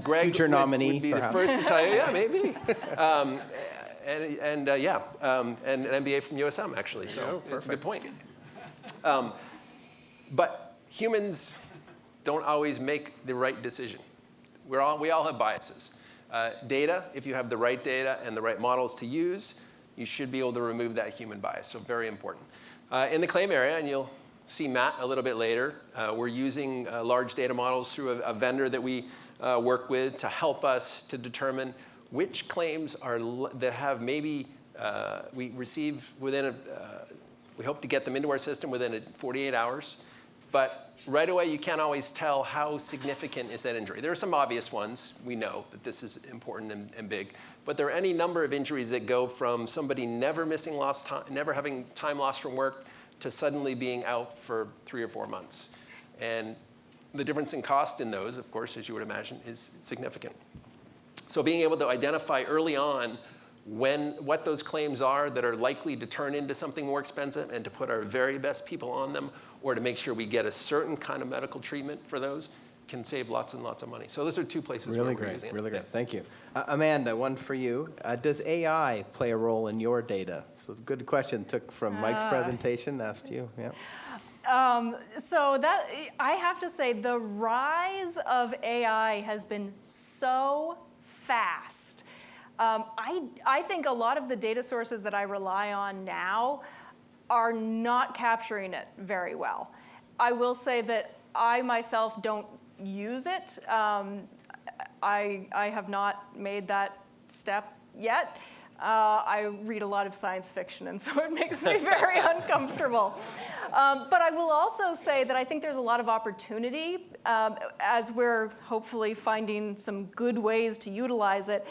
Greg Future nominee, would be perhaps. the first to tell you, yeah, maybe. And an MBA from USM actually, so it's a good point. But humans don't always make the right decision. We all have biases. Data, if you have the right data and the right models to use, you should be able to remove that human bias, so very important. In the claim area, and you'll see Matt a little bit later, we're using large data models through a vendor that we work with to help us to determine which claims that have maybe we receive within we hope to get them into our system within 48 hours. But right away, you can't always tell how significant is that injury. There are some obvious ones. We know that this is important and big. But there are any number of injuries that go from somebody never having time lost from work to suddenly being out for 3 or 4 months. And the difference in cost in those, of course, as you would imagine, is significant. So being able to identify early on what those claims are that are likely to turn into something more expensive and to put our very best people on them, or to make sure we get a certain kind of medical treatment for those, can save lots and lots of money. So those are two places where we're using it. Really great. Thank you. Amanda, one for you. Does AI play a role in your data? So good question. Took from Mike's presentation, asked you. Yeah. So that I have to say, the rise of AI has been so fast. I think a lot of the data sources that I rely on now are not capturing it very well. I will say that I myself don't use it. I have not made that step yet. I read a lot of science fiction, and so it makes me very uncomfortable. But I will also say that I think there's a lot of opportunity as we're hopefully finding some good ways to utilize it.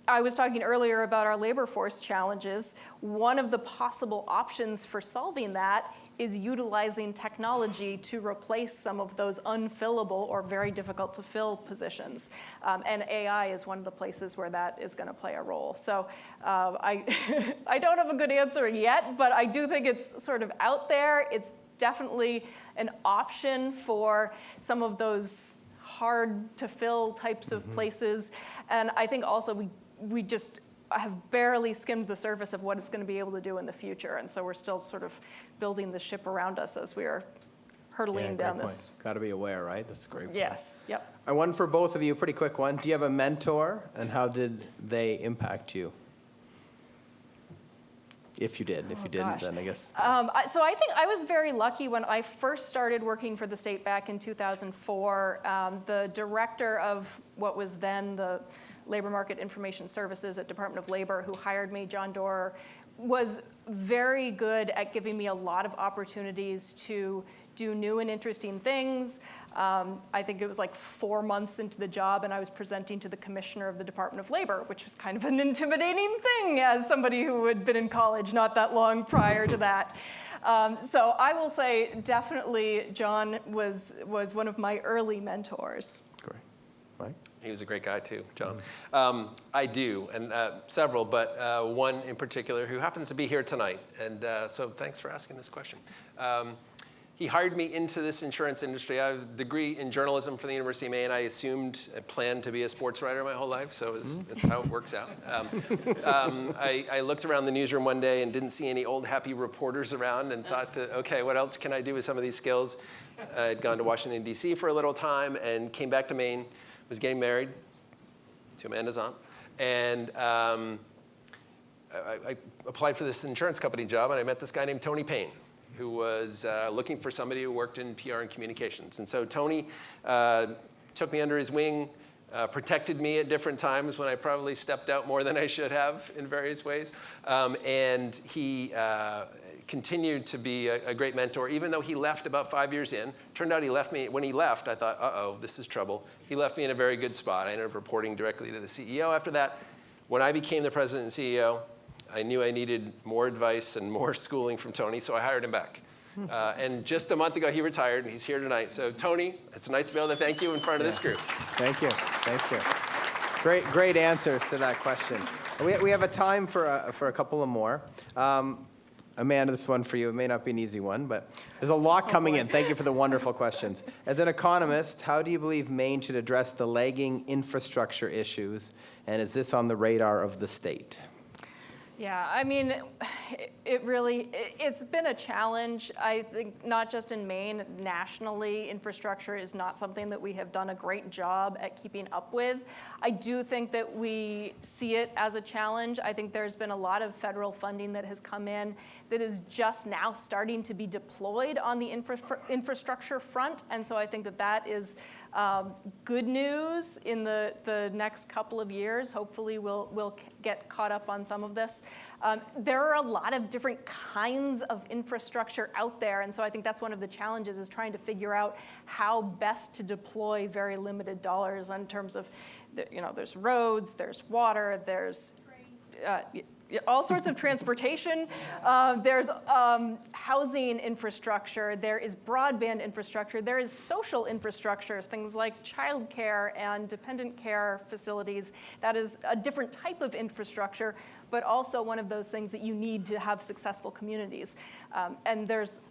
I was talking earlier about our labor force challenges. One of the possible options for solving that is utilizing technology to replace some of those unfillable or very difficult to fill positions. And AI is one of the places where that is going to play a role. So I don't have a good answer yet, but I do think it's sort of out there. It's definitely an option for some of those hard to fill types of places. And I think also we just have barely skimmed the surface of what it's going to be able to do in the future. And so we're still sort of building the ship around us as we are hurtling down this. Got to be aware, right? That's a great point. Yes, yep. And one for both of you, pretty quick one. Do you have a mentor, and how did they impact you? If you did. If you didn't, gosh. then I guess. So I think I was very lucky when I first started working for the state back in 2004. The director of what was then the Labor Market Information Services at Department of Labor, who hired me, John Doerr, was very good at giving me a lot of opportunities to do new and interesting things. I think it was like 4 months into the job, and I was presenting to the commissioner of the Department of Labor, which was kind of an intimidating thing as somebody who had been in college not that long prior to that. So I will say definitely John was one of my early mentors. Great. Mike? He was a great guy too, John. I do, and several, but one in particular who happens to be here tonight. And so thanks for asking this question. He hired me into this insurance industry. I have a degree in journalism from the University of Maine. I planned to be a sports writer my whole life, so that's how it works out. I looked around the newsroom one day and didn't see any old happy reporters around and thought, okay, what else can I do with some of these skills? I'd gone to Washington, D.C. for a little time and came back to Maine, was getting married to Amanda's aunt, and I applied for this insurance company job, and I met this guy named Tony Payne, who was looking for somebody who worked in PR and communications. And so Tony took me under his wing, protected me at different times when I probably stepped out more than I should have in various ways. And he continued to be a great mentor, even though he left about 5 years in. Turned out he left me, when he left, I thought, uh-oh, this is trouble. He left me in a very good spot. I ended up reporting directly to the CEO after that. When I became the president and CEO, I knew I needed more advice and more schooling from Tony, so I hired him back. And just a month ago, he retired, and he's here tonight. So Tony, it's nice to be able to thank you in front of this group. Thank you. Thank you. Great answers to that question. We have a time for a couple of more. Amanda, this one for you. It may not be an easy one, but there's a lot coming in. Thank you for the wonderful questions. As an economist, how do you believe Maine should address the lagging infrastructure issues, and is this on the radar of the state? Yeah, I mean, it's been a challenge. I think not just in Maine, nationally, infrastructure is not something that we have done a great job at keeping up with. I do think that we see it as a challenge. I think there's been a lot of federal funding that has come in that is just now starting to be deployed on the infrastructure front. And so I think that is good news in the next couple of years. Hopefully we'll get caught up on some of this. There are a lot of different kinds of infrastructure out there, and so I think that's one of the challenges is trying to figure out how best to deploy very limited dollars in terms of, there's roads, there's water, there's all sorts of transportation. There's housing infrastructure. There is broadband infrastructure. There is social infrastructure, things like childcare and dependent care facilities. That is a different type of infrastructure, but also one of those things that you need to have successful communities. And there's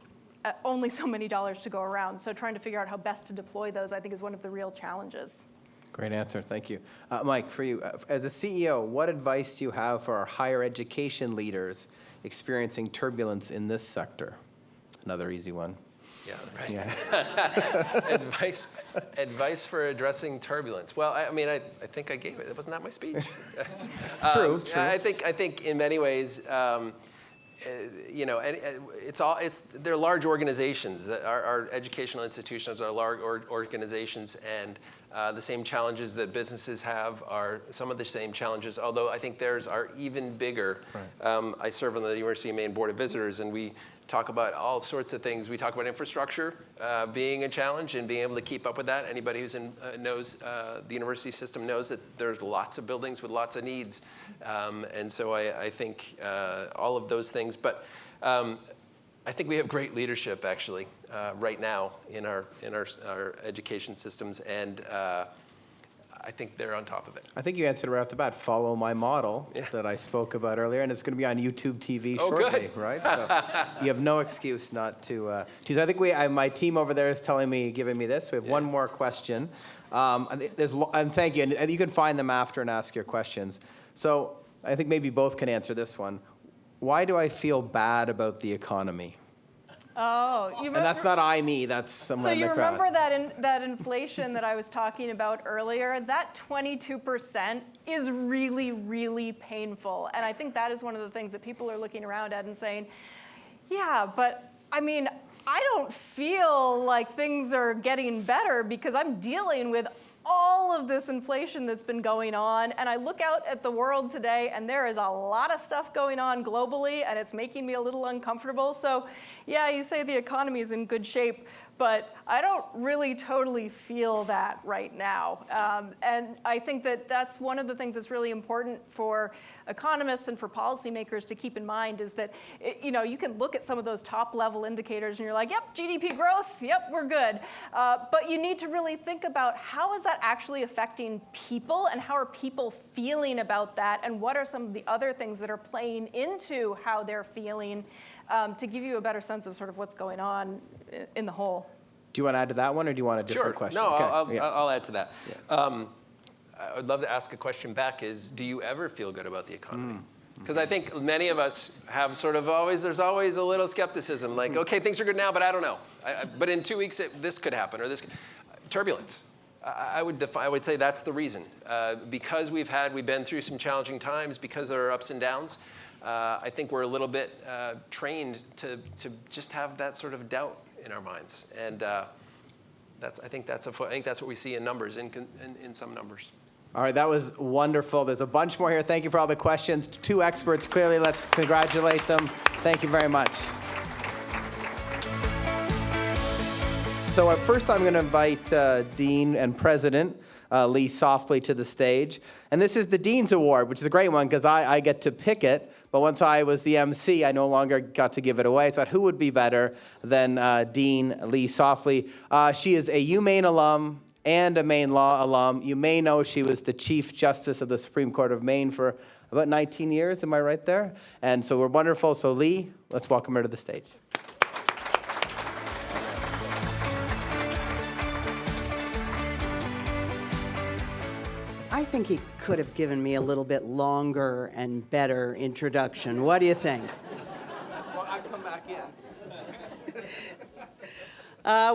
only so many dollars to go around. So trying to figure out how best to deploy those, I think, is one of the real challenges. Great answer. Thank you. Mike, for you, as a CEO, what advice do you have for our higher education leaders experiencing turbulence in this sector? Another easy one. Yeah, right. Yeah. Advice for addressing turbulence. Well, I think I gave it. Wasn't that my speech? True. I think in many ways, they're large organizations. Our educational institutions are large organizations, and the same challenges that businesses have are some of the same challenges, although I think theirs are even bigger. Right. I serve on the University of Maine Board of Visitors, and we talk about all sorts of things. We talk about infrastructure being a challenge and being able to keep up with that. Anybody who's knows the university system knows that there's lots of buildings with lots of needs. And so I think all of those things. But I think we have great leadership, actually, right now in our education systems. And I think they're on top of it. I think you answered right off the bat. Follow my model that I spoke about earlier, and it's going to be on YouTube TV shortly, good. right? So you have no excuse not to. So I think my team over there is giving me this. We have one more question, and thank you. And you can find them after and ask your questions. So I think maybe both can answer this one. Why do I feel bad about the economy? Oh, And that's not me, that's someone So in the you crowd. remember that inflation that I was talking about earlier? That 22% is really, really painful. And I think that is one of the things that people are looking around at and saying, yeah, but I mean, I don't feel like things are getting better because I'm dealing with all of this inflation that's been going on, and I look out at the world today, and there is a lot of stuff going on globally, and it's making me a little uncomfortable. So, yeah, you say the economy is in good shape, but I don't really totally feel that right now. And I think that that's one of the things that's really important for economists and for policymakers to keep in mind is that, you can look at some of those top level indicators and you're like, yep, GDP growth, yep, we're good. But you need to really think about how is that actually affecting people and how are people feeling about that and what are some of the other things that are playing into how they're feeling to give you a better sense of sort of what's going on in the whole. Do you want to add to that one, or do you want a different Sure. question? No, Okay. I'll add to that. I would love to ask a question back is, do you ever feel good about the economy? Because I think many of us have sort of there's always a little skepticism, like, okay, things are good now, but I don't know. But in 2 weeks, this could happen, or this turbulence. I would say that's the reason. Because we've been through some challenging times, because there are ups and downs, I think we're a little bit trained to just have that sort of doubt in our minds. And I think that's what we see in numbers, in some numbers. All right, that was wonderful. There's a bunch more here. Thank you for all the questions. 2 experts, clearly. Let's congratulate them. Thank you very much. So first I'm going to invite Dean and President Lee Softly to the stage. And this is the Dean's Award, which is a great one because I get to pick it. But once I was the MC, I no longer got to give it away. So I thought, who would be better than Dean Lee Softly? She is a UMaine alum and a Maine Law alum. You may know she was the Chief Justice of the Supreme Court of Maine for about 19 years. Am I right there? And so we're wonderful. So Lee, let's welcome her to the stage. I think he could have given me a little bit longer and better introduction. What do you think? Well, I come back in.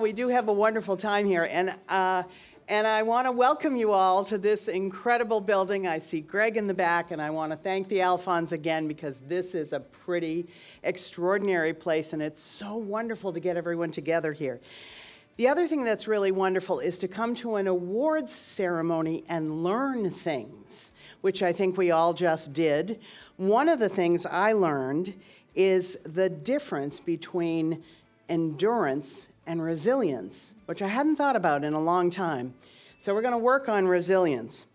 We do have a wonderful time here, and I want to welcome you all to this incredible building. I see Greg in the back, and I want to thank the Alphons again because this is a pretty extraordinary place, and it's so wonderful to get everyone together here. The other thing that's really wonderful is to come to an awards ceremony and learn things, which I think we all just did. One of the things I learned is the difference between endurance and resilience, which I hadn't thought about in a long time. So we're going to work on resilience.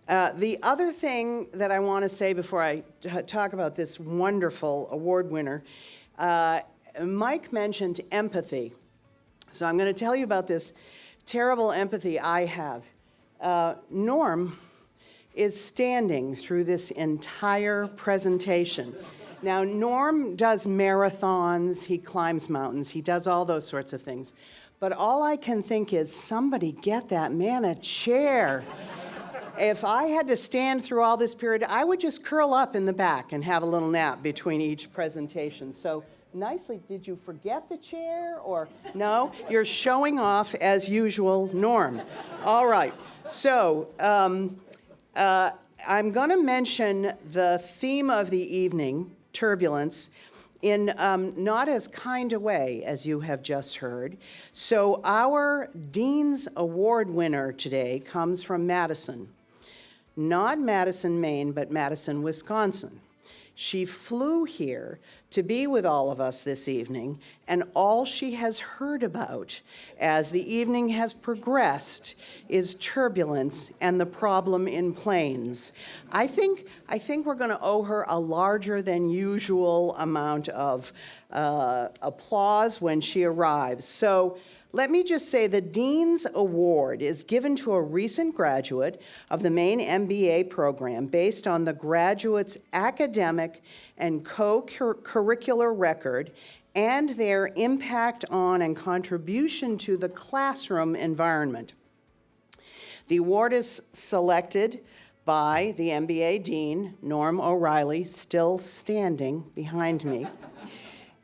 The other thing that I want to say before I talk about this wonderful award winner, Mike mentioned empathy. So I'm going to tell you about this terrible empathy I have. Norm is standing through this entire presentation. Now, Norm does marathons, he climbs mountains, he does all those sorts of things. But all I can think is, somebody get that man a chair. If I had to stand through all this period, I would just curl up in the back and have a little nap between each presentation. So nicely, did you forget the chair or no? You're showing off as usual, Norm. All right, so I'm going to mention the theme of the evening, turbulence, in not as kind a way as you have just heard. So our Dean's Award winner today comes from Madison. Not Madison, Maine, but Madison, Wisconsin. She flew here to be with all of us this evening, and all she has heard about as the evening has progressed is turbulence and the problem in planes. I think we're going to owe her a larger than usual amount of applause when she arrives. So let me just say the Dean's Award is given to a recent graduate of the MaineMBA program based on the graduate's academic and co-curricular record and their impact on and contribution to the classroom environment. The award is selected by the MBA Dean, Norm O'Reilly, still standing behind me.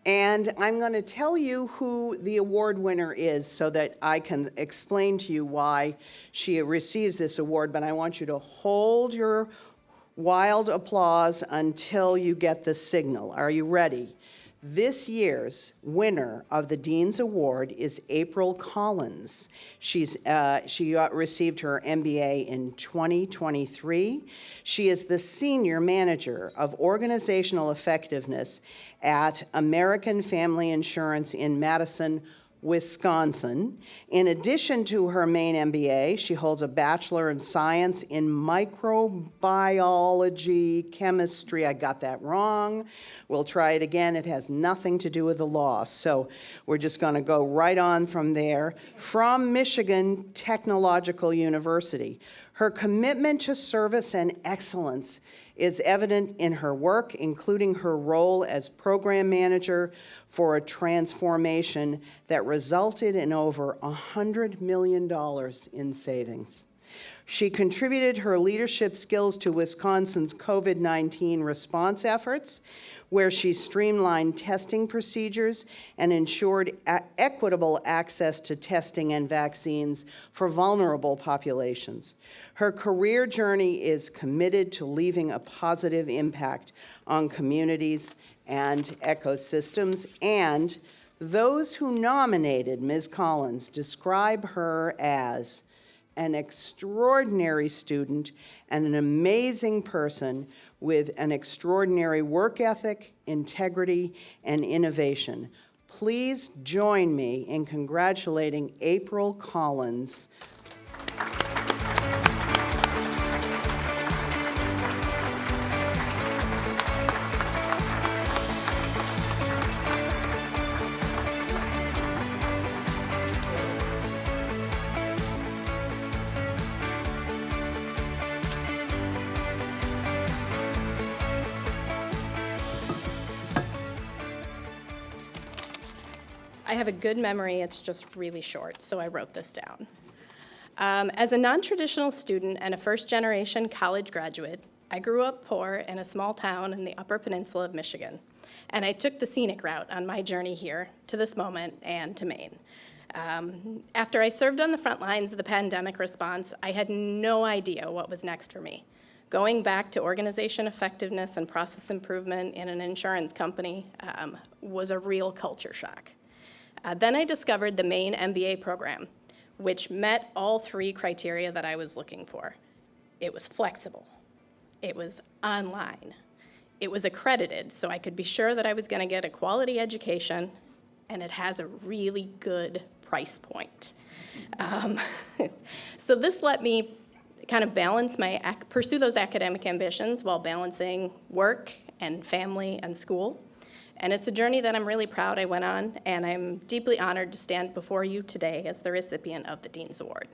And I'm going to tell you who the award winner is so that I can explain to you why she receives this award, but I want you to hold your wild applause until you get the signal. Are you ready? This year's winner of the Dean's Award is April Collins. She received her MBA in 2023. She is the Senior Manager of Organizational Effectiveness at American Family Insurance in Madison, Wisconsin. In addition to her Maine MBA, she holds a Bachelor in Science in Microbiology, Chemistry. I got that wrong. We'll try it again. It has nothing to do with the law. So we're just going to go right on from there. From Michigan Technological University. Her commitment to service and excellence is evident in her work, including her role as program manager for a transformation that resulted in over $100 million in savings. She contributed her leadership skills to Wisconsin's COVID-19 response efforts, where she streamlined testing procedures and ensured equitable access to testing and vaccines for vulnerable populations. Her career journey is committed to leaving a positive impact on communities and ecosystems, and those who nominated Ms. Collins describe her as an extraordinary student and an amazing person with an extraordinary work ethic, integrity, and innovation. Please join me in congratulating April Collins. I have a good memory, it's just really short, so I wrote this down. As a non-traditional student and a first-generation college graduate, I grew up poor in a small town in the Upper Peninsula of Michigan, and I took the scenic route on my journey here to this moment and to Maine. After I served on the front lines of the pandemic response, I had no idea what was next for me. Going back to organization effectiveness and process improvement in an insurance company was a real culture shock. Then I discovered the MaineMBA program, which met all three criteria that I was looking for. It was flexible. It was online. It was accredited, so I could be sure that I was going to get a quality education, and it has a really good price point. So this let me kind of pursue those academic ambitions while balancing work and family and school. And it's a journey that I'm really proud I went on, and I'm deeply honored to stand before you today as the recipient of the Dean's Award.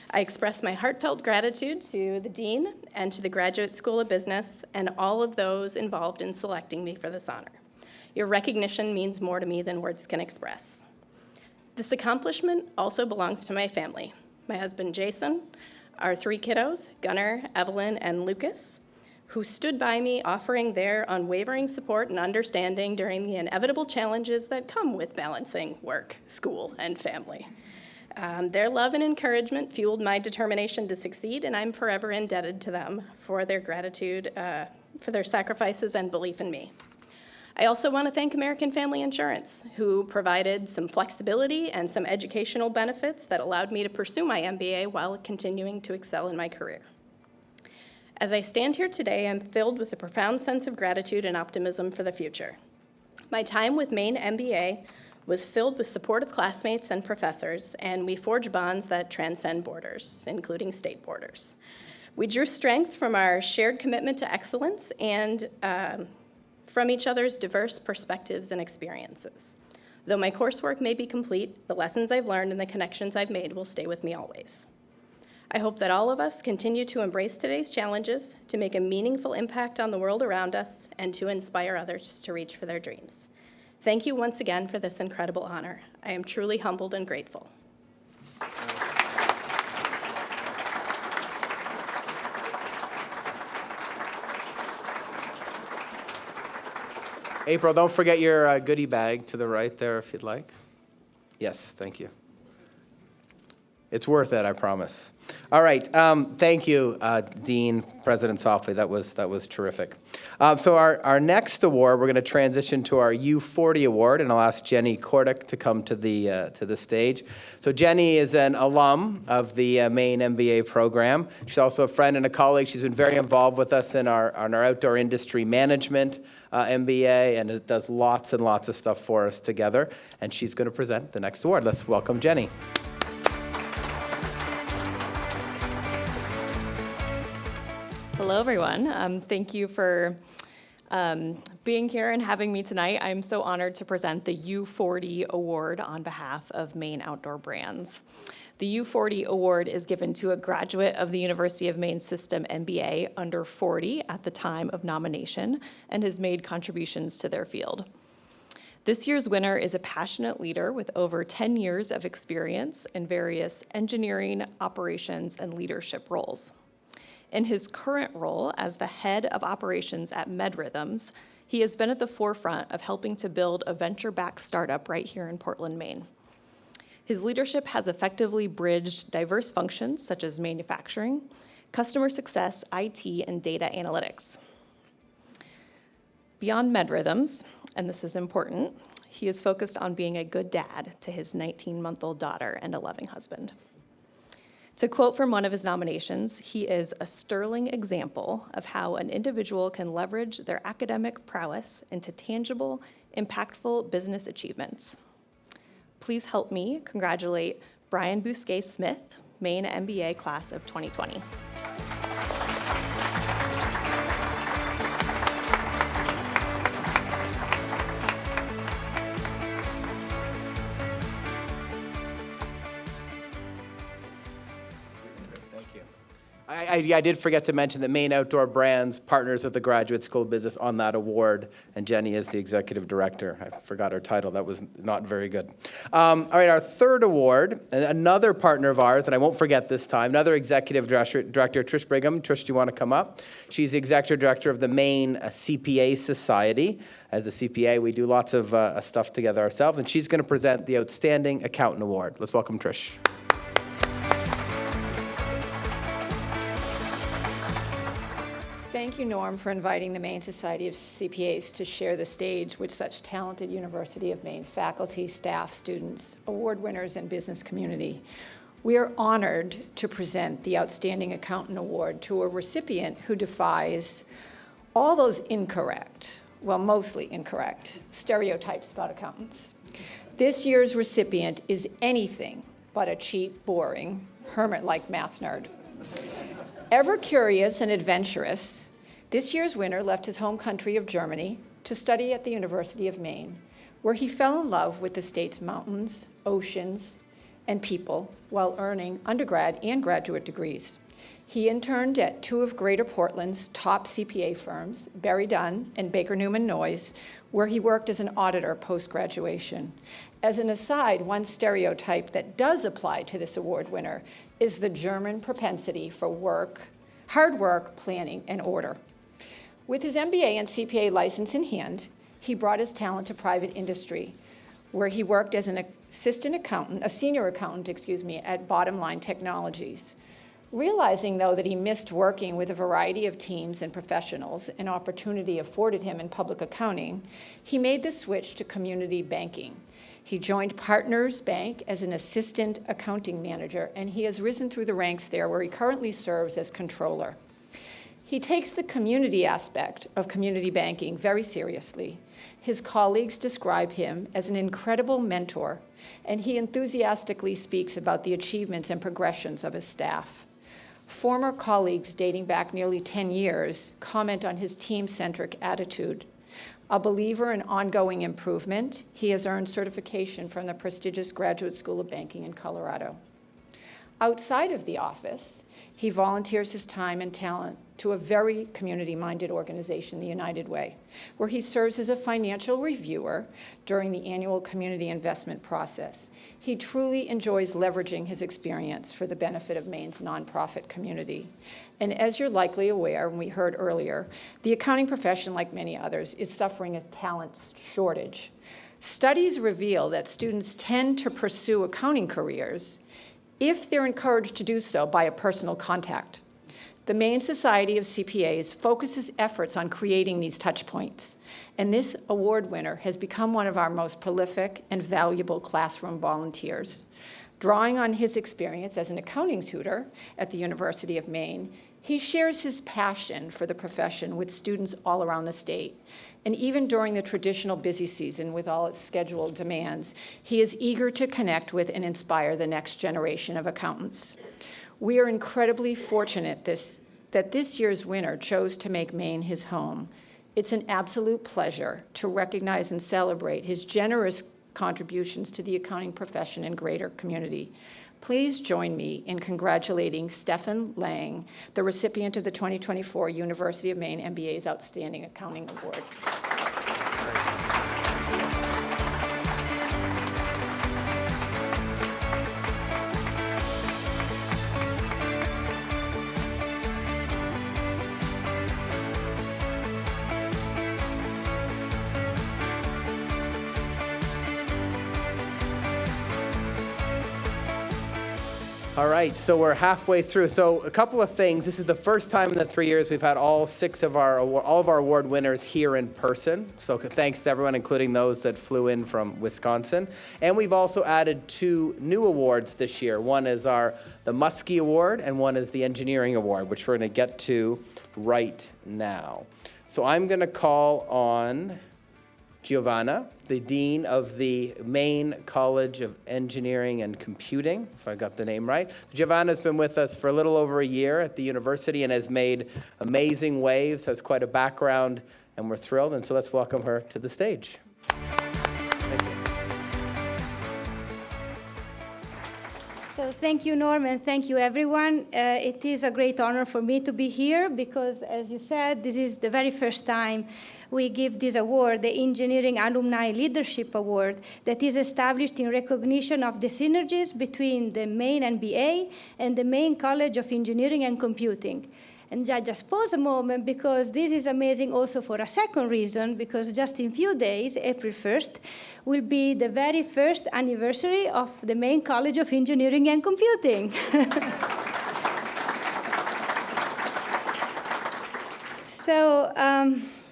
I express my heartfelt gratitude to the Dean and to the Graduate School of Business and all of those involved in selecting me for this honor. Your recognition means more to me than words can express. This accomplishment also belongs to my family, my husband Jason, our three kiddos, Gunnar, Evelyn, and Lucas, who stood by me offering their unwavering support and understanding during the inevitable challenges that come with balancing work, school, and family. Their love and encouragement fueled my determination to succeed, and I'm forever indebted to them for their gratitude, for their sacrifices and belief in me. I also want to thank American Family Insurance, who provided some flexibility and some educational benefits that allowed me to pursue my MBA while continuing to excel in my career. As I stand here today, I'm filled with a profound sense of gratitude and optimism for the future. My time with MaineMBA was filled with supportive classmates and professors, and we forged bonds that transcend borders, including state borders. We drew strength from our shared commitment to excellence and from each other's diverse perspectives and experiences. Though my coursework may be complete, the lessons I've learned and the connections I've made will stay with me always. I hope that all of us continue to embrace today's challenges, to make a meaningful impact on the world around us, and to inspire others to reach for their dreams. Thank you once again for this incredible honor. I am truly humbled and grateful. April, don't forget your goodie bag to the right there if you'd like. Yes, thank you. It's worth it, I promise. All right, thank you, Dean, President Softly. That was terrific. So our next award, we're going to transition to our U40 Award, and I'll ask Jenny Kordick to come to the stage. So Jenny is an alum of the MaineMBA program. She's also a friend and a colleague. She's been very involved with us in our outdoor industry management MBA, and it does lots and lots of stuff for us together. And she's going to present the next award. Let's welcome Jenny. Hello, everyone. Thank you for being here and having me tonight. I'm so honored to present the U40 Award on behalf of Maine Outdoor Brands. The U40 Award is given to a graduate of the University of Maine System MBA under 40 at the time of nomination and has made contributions to their field. This year's winner is a passionate leader with over 10 years of experience in various engineering, operations, and leadership roles. In his current role as the head of operations at MedRhythms, he has been at the forefront of helping to build a venture-backed startup right here in Portland, Maine. His leadership has effectively bridged diverse functions such as manufacturing, customer success, IT, and data analytics. Beyond MedRhythms, and this is important, he is focused on being a good dad to his 19-month-old daughter and a loving husband. To quote from one of his nominations, he is a sterling example of how an individual can leverage their academic prowess into tangible, impactful business achievements. Please help me congratulate Brian Bousquet-Smith, MaineMBA class of 2020. I did forget to mention that Maine Outdoor Brands partners with the Graduate School of Business on that award, and Jenny is the executive director. I forgot her title. That was not very good. All right, our third award, another partner of ours, and I won't forget this time, another executive director, Trish Brigham. Trish, do you want to come up? She's the executive director of the Maine CPA Society. As a CPA, we do lots of stuff together ourselves, and she's going to present the Outstanding Accountant Award. Let's welcome Trish. Thank you, Norm, for inviting the Maine Society of CPAs to share the stage with such talented University of Maine faculty, staff, students, award winners, and business community. We are honored to present the Outstanding Accountant Award to a recipient who defies all those incorrect, well, mostly incorrect, stereotypes about accountants. This year's recipient is anything but a cheap, boring, hermit-like math nerd. Ever curious and adventurous, this year's winner left his home country of Germany to study at the University of Maine, where he fell in love with the state's mountains, oceans, and people while earning undergrad and graduate degrees. He interned at two of Greater Portland's top CPA firms, Berry Dunn and Baker Newman Noyes, where he worked as an auditor post-graduation. As an aside, one stereotype that does apply to this award winner is the German propensity for work, hard work, planning, and order. With his MBA and CPA license in hand, he brought his talent to private industry, where he worked as an senior accountant, at Bottom Line Technologies. Realizing, though, that he missed working with a variety of teams and professionals, an opportunity afforded him in public accounting, he made the switch to community banking. He joined Partners Bank as an assistant accounting manager, and he has risen through the ranks there, where he currently serves as controller. He takes the community aspect of community banking very seriously. His colleagues describe him as an incredible mentor, and he enthusiastically speaks about the achievements and progressions of his staff. Former colleagues dating back nearly 10 years comment on his team-centric attitude. A believer in ongoing improvement, he has earned certification from the prestigious Graduate School of Banking in Colorado. Outside of the office, He volunteers his time and talent to a very community-minded organization, the United Way, where he serves as a financial reviewer during the annual community investment process. He truly enjoys leveraging his experience for the benefit of Maine's nonprofit community. And as you're likely aware, and we heard earlier, the accounting profession, like many others, is suffering a talent shortage. Studies reveal that students tend to pursue accounting careers if they're encouraged to do so by a personal contact. The Maine Society of CPAs focuses efforts on creating these touch points, and this award winner has become one of our most prolific and valuable classroom volunteers. Drawing on his experience as an accounting tutor at the University of Maine, he shares his passion for the profession with students all around the state. And even during the traditional busy season with all its scheduled demands, he is eager to connect with and inspire the next generation of accountants. We are incredibly fortunate that this year's winner chose to make Maine his home. It's an absolute pleasure to recognize and celebrate his generous contributions to the accounting profession and greater community. Please join me in congratulating Stephen Lang, the recipient of the 2024 University of Maine MBA's Outstanding Accounting Award. All right, so we're halfway through. So a couple of things. This is the first time in the 3 years we've had all of our award winners here in person. So thanks to everyone, including those that flew in from Wisconsin. And we've also added 2 new awards this year. One is the Muskie Award, and one is the Engineering Award, which we're going to get to right now. So I'm going to call on Giovanna, the Dean of the Maine College of Engineering and Computing, if I got the name right. Giovanna's been with us for a little over a year at the university and has made amazing waves, has quite a background, and we're thrilled. And so let's welcome her to the stage. Thank you. So thank you, Norm, and thank you, everyone. It is a great honor for me to be here because, as you said, this is the very first time we give this award, the Engineering Alumni Leadership Award, that is established in recognition of the synergies between the MaineMBA and the Maine College of Engineering and Computing. And I just pause a moment because this is amazing also for a second reason, because just in a few days, April 1st, will be the very first anniversary of the Maine College of Engineering and Computing. So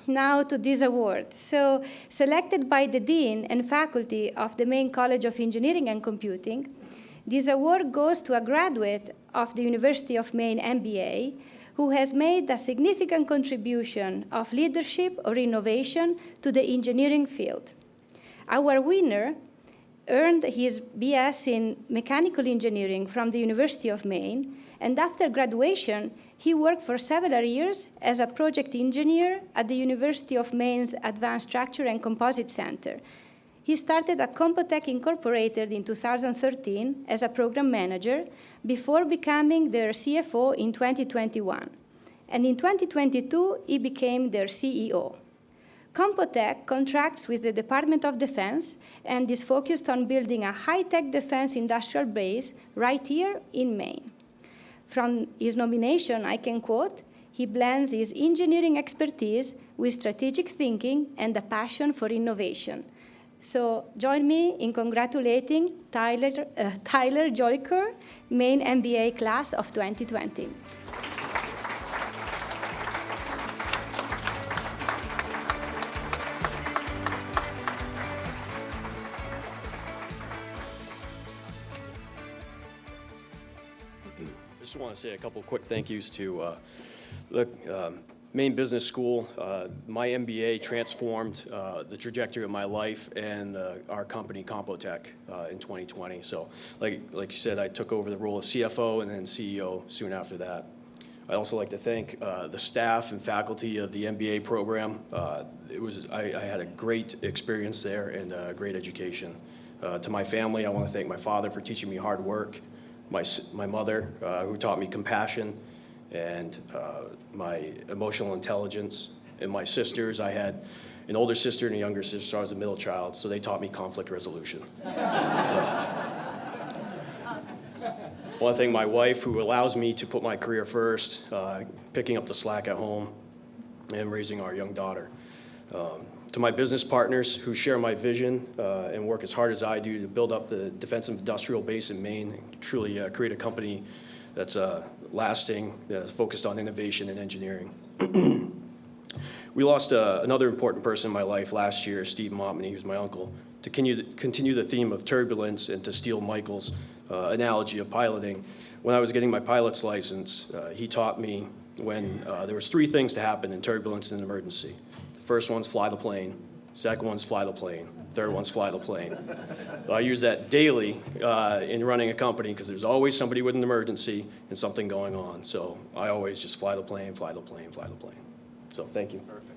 now to this award. So selected by the Dean and faculty of the Maine College of Engineering and Computing, this award goes to a graduate of the University of Maine MBA who has made a significant contribution of leadership or innovation to the engineering field. Our winner earned his BS in mechanical engineering from the University of Maine, and after graduation, he worked for several years as a project engineer at the University of Maine's Advanced Structure and Composite Center. He started at Compotech Incorporated in 2013 as a program manager before becoming their CFO in 2021. And in 2022, he became their CEO. Compotech contracts with the Department of Defense and is focused on building a high-tech defense industrial base right here in Maine. From his nomination, I can quote, "He blends his engineering expertise with strategic thinking and a passion for innovation." So join me in congratulating Tyler Jolicoeur, Maine MBA class of 2020. I just want to say a couple quick thank yous to the Maine Business School. My MBA transformed the trajectory of my life and our company, Compotech, in 2020. So like you said, I took over the role of CFO and then CEO soon after that. I'd also like to thank the staff and faculty of the MBA program. I had a great experience there and a great education. To my family, I want to thank my father for teaching me hard work, my mother, who taught me compassion and my emotional intelligence, and my sisters. I had an older sister and a younger sister, so I was a middle child, so they taught me conflict resolution. I want to thank my wife, who allows me to put my career first, picking up the slack at home and raising our young daughter. To my business partners who share my vision and work as hard as I do to build up the defensive industrial base in Maine and truly create a company that's lasting, that's focused on innovation and engineering. We lost another important person in my life last year, Steve Montmany, who's my uncle. To continue the theme of turbulence and to steal Michael's analogy of piloting, when I was getting my pilot's license, he taught me when there was 3 things to happen in turbulence and an emergency. The first one's fly the plane, second one's fly the plane, third one's fly the plane. I use that daily in running a company because there's always somebody with an emergency and something going on. So I always just fly the plane, fly the plane, fly the plane. So thank you. Perfect.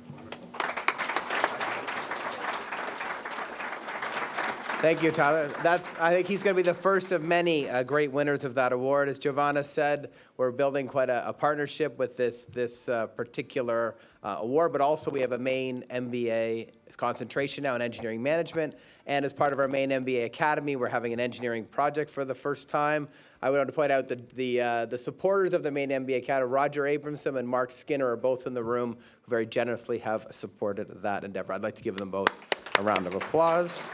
Thank you, Tyler. I think he's going to be the first of many great winners of that award. As Giovanna said, we're building quite a partnership with this particular award, but also we have a Maine MBA concentration now in engineering management. And as part of our MaineMBA Academy, we're having an engineering project for the first time. I would want to point out that the supporters of the MaineMBA Academy, Roger Abramson and Mark Skinner, are both in the room, who very generously have supported that endeavor. I'd like to give them both a round of applause.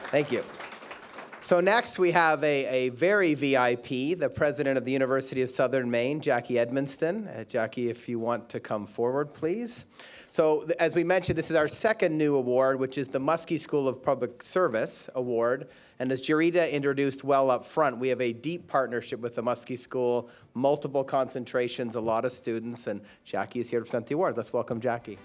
Thank you. So next we have a very VIP, the president of the University of Southern Maine, Jackie Edmonston. Jackie, if you want to come forward, please. So as we mentioned, this is our second new award, which is the Muskie School of Public Service Award. And as Georita introduced well up front, we have a deep partnership with the Muskie School, multiple concentrations, a lot of students, and Jackie is here to present the award. Let's welcome Jackie.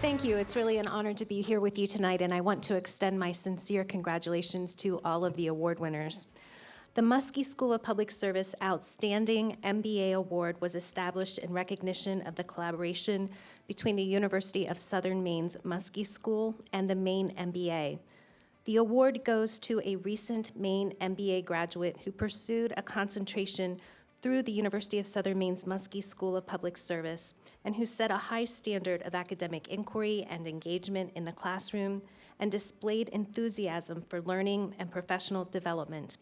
Thank you. It's really an honor to be here with you tonight, and I want to extend my sincere congratulations to all of the award winners. The Muskie School of Public Service Outstanding MBA Award was established in recognition of the collaboration between the University of Southern Maine's Muskie School and the MaineMBA. The award goes to a recent MaineMBA graduate who pursued a concentration through the University of Southern Maine's Muskie School of Public Service, and who set a high standard of academic inquiry and engagement in the classroom and displayed enthusiasm for learning and professional development.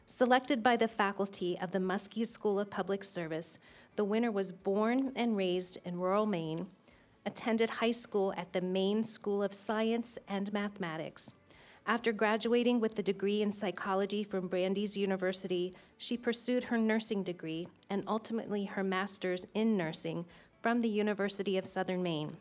Selected by the faculty of the Muskie School of Public Service, the winner was born and raised in rural Maine, attended high school at the Maine School of Science and Mathematics. After graduating with a degree in psychology from Brandeis University, she pursued her nursing degree and ultimately her master's in nursing from the University of Southern Maine.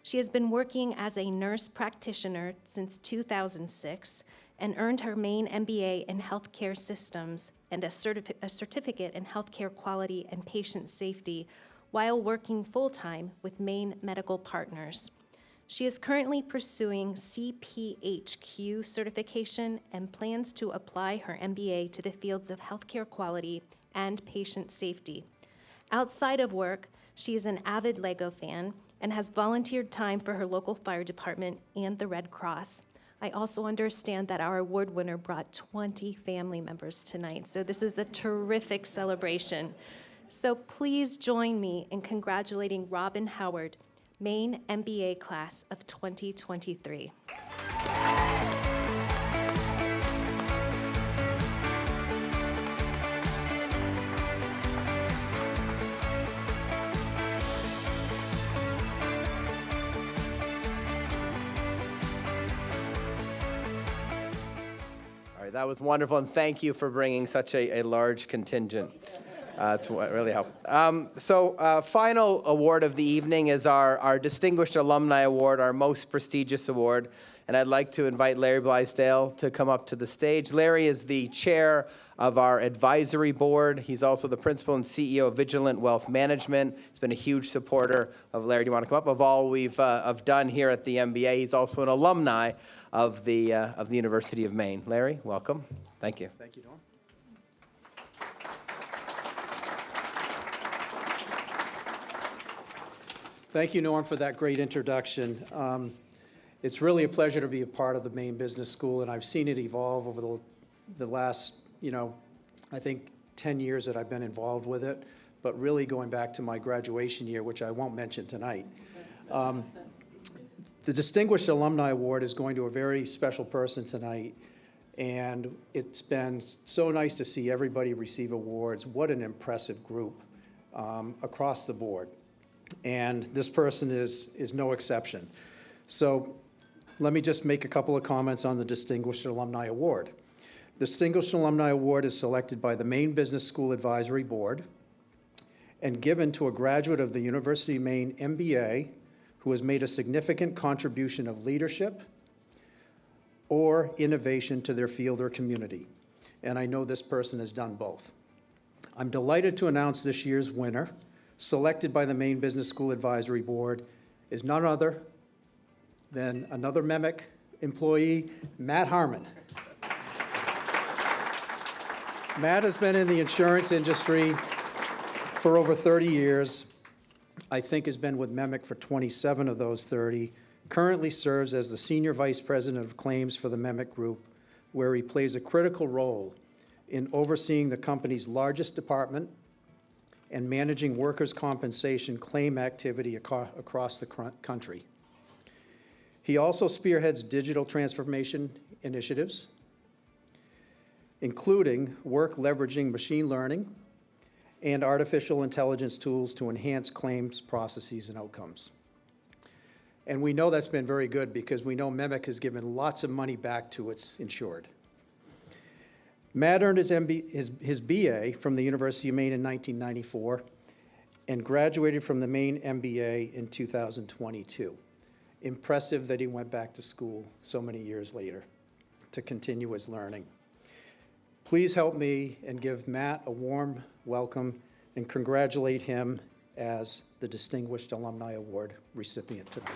She has been working as a nurse practitioner since 2006 and earned her MaineMBA in Healthcare Systems and a certificate in Healthcare Quality and Patient Safety while working full-time with Maine Medical Partners. She is currently pursuing CPHQ certification and plans to apply her MBA to the fields of healthcare quality and patient safety. Outside of work, she is an avid Lego fan and has volunteered time for her local fire department and the Red Cross. I also understand that our award winner brought 20 family members tonight, so this is a terrific celebration. So please join me in congratulating Robin Howard, MaineMBA class of 2023. All right, that was wonderful, and thank you for bringing such a large contingent. It's what really helped. Final award of the evening is our Distinguished Alumni Award, our most prestigious award. And I'd like to invite Larry Blaisdell to come up to the stage. Larry is the chair of our advisory board. He's also the principal and CEO of Vigilant Wealth Management. He's been a huge supporter of, Larry, do you want to come up? Of all we've done here at the MBA. He's also an alumni of the University of Maine. Larry, welcome. Thank you. Thank you, Norm. Thank you, Norm, for that great introduction. It's really a pleasure to be a part of the Maine Business School, and I've seen it evolve over the last, I think 10 years that I've been involved with it, but really going back to my graduation year, which I won't mention tonight. The Distinguished Alumni Award is going to a very special person tonight, and it's been so nice to see everybody receive awards. What an impressive group across the board. And this person is no exception. So let me just make a couple of comments on the Distinguished Alumni Award. The Distinguished Alumni Award is selected by the Maine Business School Advisory Board and given to a graduate of the University of Maine MBA who has made a significant contribution of leadership or innovation to their field or community. And I know this person has done both. I'm delighted to announce this year's winner, selected by the Maine Business School Advisory Board, is none other than another MEMIC employee, Matt Harmon. Matt has been in the insurance industry for over 30 years. I think has been with MEMIC for 27 of those 30. Currently serves as the Senior Vice President of Claims for the MEMIC Group, where he plays a critical role in overseeing the company's largest department and managing workers' compensation claim activity across the country. He also spearheads digital transformation initiatives, including work leveraging machine learning and artificial intelligence tools to enhance claims processes and outcomes. And we know that's been very good because we know MEMIC has given lots of money back to its insured. Matt earned his BA from the University of Maine in 1994 and graduated from the MaineMBA in 2022. Impressive that he went back to school so many years later to continue his learning. Please help me and give Matt a warm welcome and congratulate him as the Distinguished Alumni Award recipient tonight.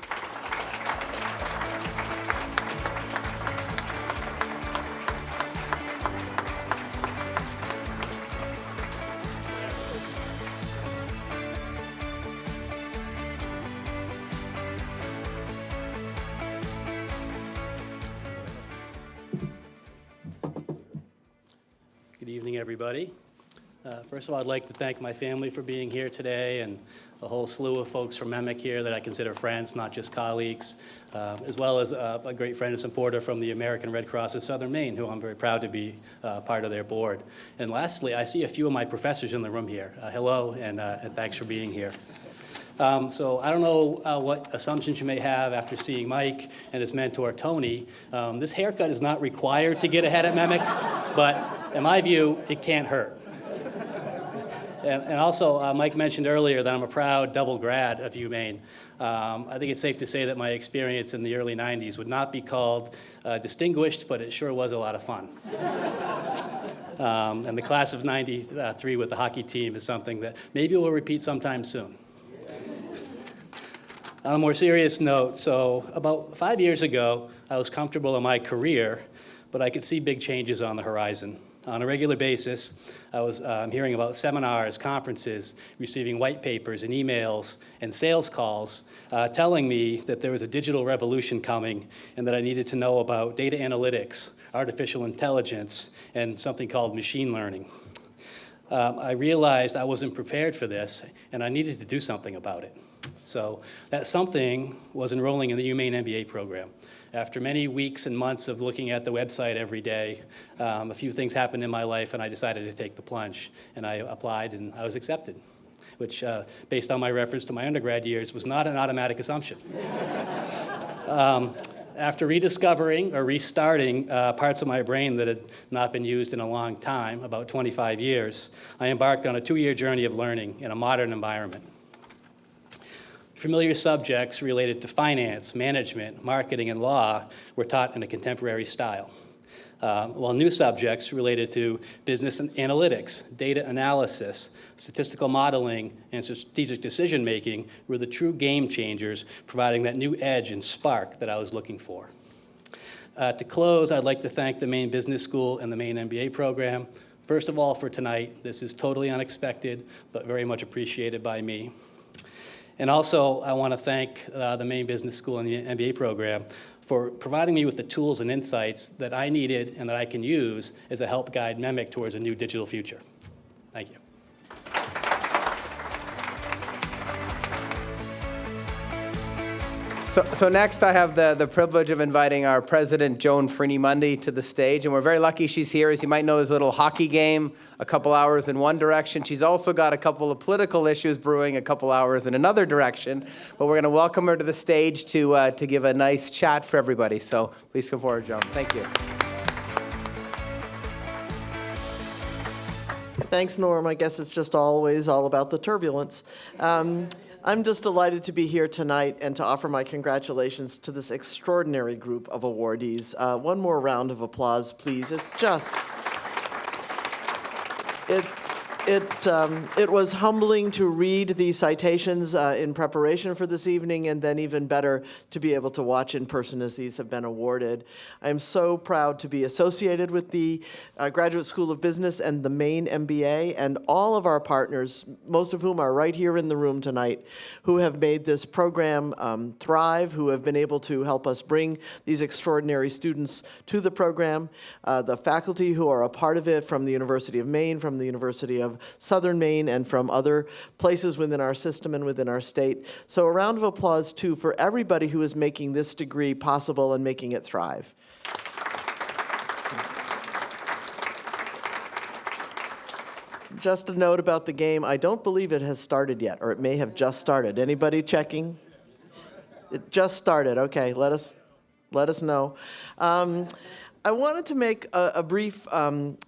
Good evening, everybody. First of all, I'd like to thank my family for being here today and a whole slew of folks from MEMIC here that I consider friends, not just colleagues, as well as a great friend and supporter from the American Red Cross of Southern Maine, who I'm very proud to be part of their board. And lastly, I see a few of my professors in the room here. Hello, and thanks for being here. So I don't know what assumptions you may have after seeing Mike and his mentor, Tony. This haircut is not required to get ahead at MEMIC, but in my view, it can't hurt. And also, Mike mentioned earlier that I'm a proud double grad of UMaine. I think it's safe to say that my experience in the early 90s would not be called distinguished, but it sure was a lot of fun. And the class of 93 with the hockey team is something that maybe we'll repeat sometime soon. On a more serious note, so about 5 years ago, I was comfortable in my career, but I could see big changes on the horizon. On a regular basis, I was hearing about seminars, conferences, receiving white papers and emails and sales calls telling me that there was a digital revolution coming and that I needed to know about data analytics, artificial intelligence, and something called machine learning. I realized I wasn't prepared for this and I needed to do something about it. So that something was enrolling in the UMaine MBA program. After many weeks and months of looking at the website every day, a few things happened in my life and I decided to take the plunge. And I applied and I was accepted, which based on my reference to my undergrad years was not an automatic assumption. After rediscovering or restarting parts of my brain that had not been used in a long time, about 25 years, I embarked on a 2-year journey of learning in a modern environment. Familiar subjects related to finance, management, marketing, and law were taught in a contemporary style, while new subjects related to business and analytics, data analysis, statistical modeling, and strategic decision-making were the true game changers, providing that new edge and spark that I was looking for. To close, I'd like to thank the Maine Business School and the MaineMBA program. First of all, for tonight, this is totally unexpected, but very much appreciated by me. And also, I want to thank the Maine Business School and the MBA program for providing me with the tools and insights that I needed and that I can use as a help guide MEMIC towards a new digital future. Thank you. So next I have the privilege of inviting our president, Joan Ferrini-Mundy, to the stage. And we're very lucky she's here. As you might know, there's a little hockey game, a couple hours in one direction. She's also got a couple of political issues brewing a couple hours in another direction. But we're going to welcome her to the stage to give a nice chat for everybody. So please come forward, Joan. Thank you. Thanks, Norm. I guess it's just always all about the turbulence. I'm just delighted to be here tonight and to offer my congratulations to this extraordinary group of awardees. One more round of applause, please. It's just... It was humbling to read these citations in preparation for this evening, and then even better to be able to watch in person as these have been awarded. I'm so proud to be associated with the Graduate School of Business and the MaineMBA, and all of our partners, most of whom are right here in the room tonight, who have made this program thrive, who have been able to help us bring these extraordinary students to the program, the faculty who are a part of it from the University of Maine, from the University of Southern Maine, and from other places within our system and within our state. So a round of applause, too, for everybody who is making this degree possible and making it thrive. Just a note about the game. I don't believe it has started yet, or it may have just started. Anybody checking? It just started. Okay, let us know. I wanted to make a brief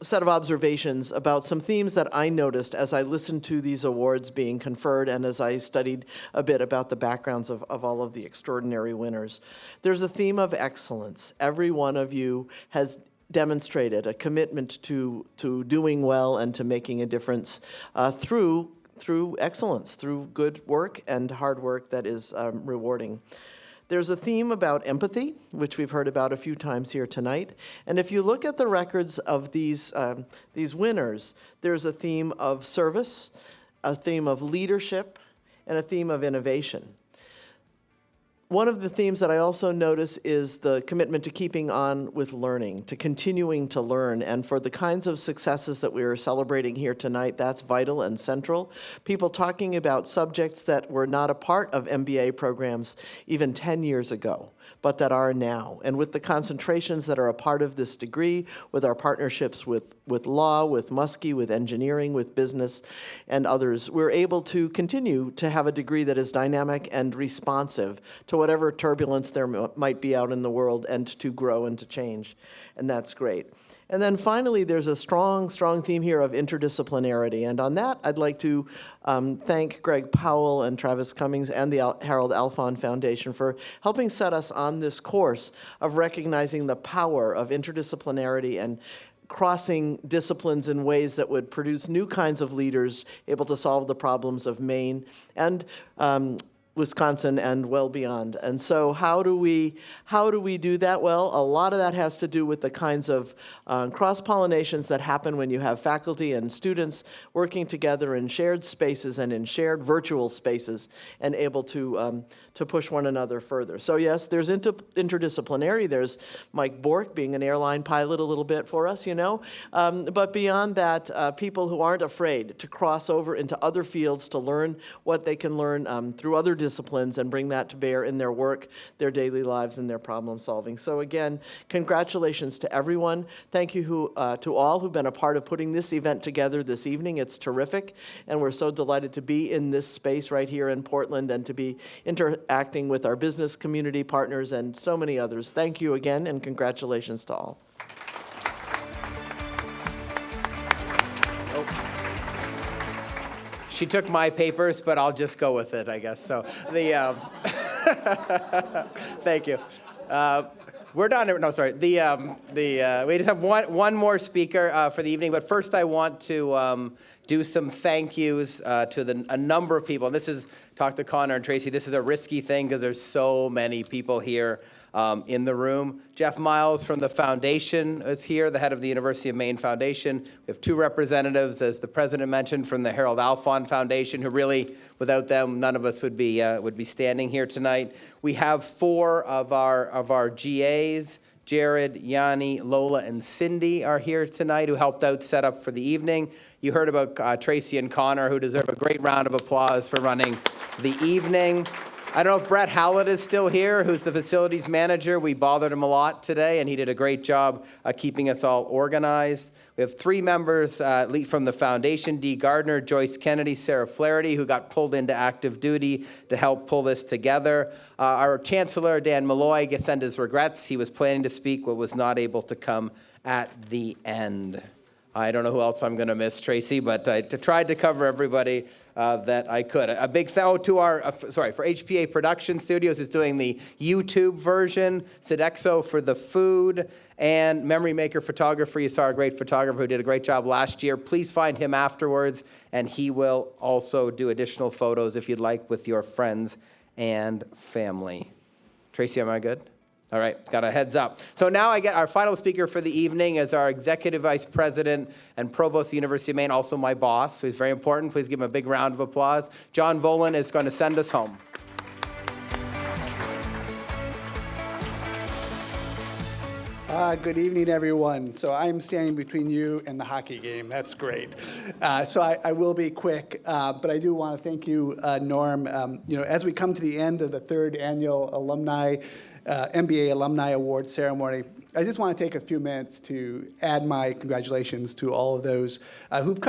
set of observations about some themes that I noticed as I listened to these awards being conferred and as I studied a bit about the backgrounds of all of the extraordinary winners. There's a theme of excellence. Every one of you has demonstrated a commitment to doing well and to making a difference through excellence, through good work and hard work that is rewarding. There's a theme about empathy, which we've heard about a few times here tonight. And if you look at the records of these winners, there's a theme of service, a theme of leadership, and a theme of innovation. One of the themes that I also notice is the commitment to keeping on with learning, to continuing to learn. And for the kinds of successes that we are celebrating here tonight, that's vital and central. People talking about subjects that were not a part of MBA programs even 10 years ago, but that are now. And with the concentrations that are a part of this degree, with our partnerships with law, with Muskie, with engineering, with business, and others, we're able to continue to have a degree that is dynamic and responsive to whatever turbulence there might be out in the world, and to grow and to change. And that's great. And then finally, there's a strong theme here of interdisciplinarity. And on that, I'd like to thank Greg Powell and Travis Cummings and the Harold Alfond Foundation for helping set us on this course of recognizing the power of interdisciplinarity and crossing disciplines in ways that would produce new kinds of leaders able to solve the problems of Maine and Wisconsin and well beyond. And so how do we do that? Well, a lot of that has to do with the kinds of cross-pollinations that happen when you have faculty and students working together in shared spaces and in shared virtual spaces and able to push one another further. So yes, there's interdisciplinary. There's Mike Bourque being an airline pilot a little bit for us, you know. But beyond that, people who aren't afraid to cross over into other fields to learn what they can learn through other disciplines and bring that to bear in their work, their daily lives, and their problem solving. So again, congratulations to everyone. Thank you to all who've been a part of putting this event together this evening. It's terrific, and we're so delighted to be in this space right here in Portland and to be interacting with our business community partners and so many others. Thank you again, and congratulations to all. She took my papers, but I'll just go with it, I guess. So thank you. We're done. No, sorry. We just have one more speaker for the evening, but first I want to do some thank yous to a number of people. And this is, talk to Connor and Tracy, this is a risky thing because there's so many people here in the room. Jeff Miles from the foundation is here, the head of the University of Maine Foundation. We have two representatives, as the president mentioned, from the Harold Alfond Foundation, who really, without them, none of us would be standing here tonight. We have four of our GAs. Jared, Yanni, Lola, and Cindy are here tonight, who helped out set up for the evening. You heard about Tracy and Connor, who deserve a great round of applause for running the evening. I don't know if Brett Hallett is still here, who's the facilities manager. We bothered him a lot today, and he did a great job keeping us all organized. We have three members from the foundation: Dee Gardner, Joyce Kennedy, Sarah Flaherty, who got pulled into active duty to help pull this together. Our Chancellor, Dan Malloy, sent his regrets. He was planning to speak, but was not able to come at the end. I don't know who else I'm going to miss, Tracy, but I tried to cover everybody that I could. A big thank to for HPA Production Studios, who's doing the YouTube version, Sodexo for the food, and Memory Maker Photography. You saw a great photographer who did a great job last year. Please find him afterwards, and he will also do additional photos if you'd like with your friends and family. Tracy, am I good? All right, got a heads up. So now I get our final speaker for the evening as our Executive Vice President and Provost of the University of Maine, also my boss, so he's very important. Please give him a big round of applause. John Volin is going to send us home. Good evening, everyone. So I'm standing between you and the hockey game. That's great. So I will be quick, but I do want to thank you, Norm. As we come to the end of the third annual MBA Alumni Award ceremony, I just want to take a few minutes to add my congratulations to all of those that we've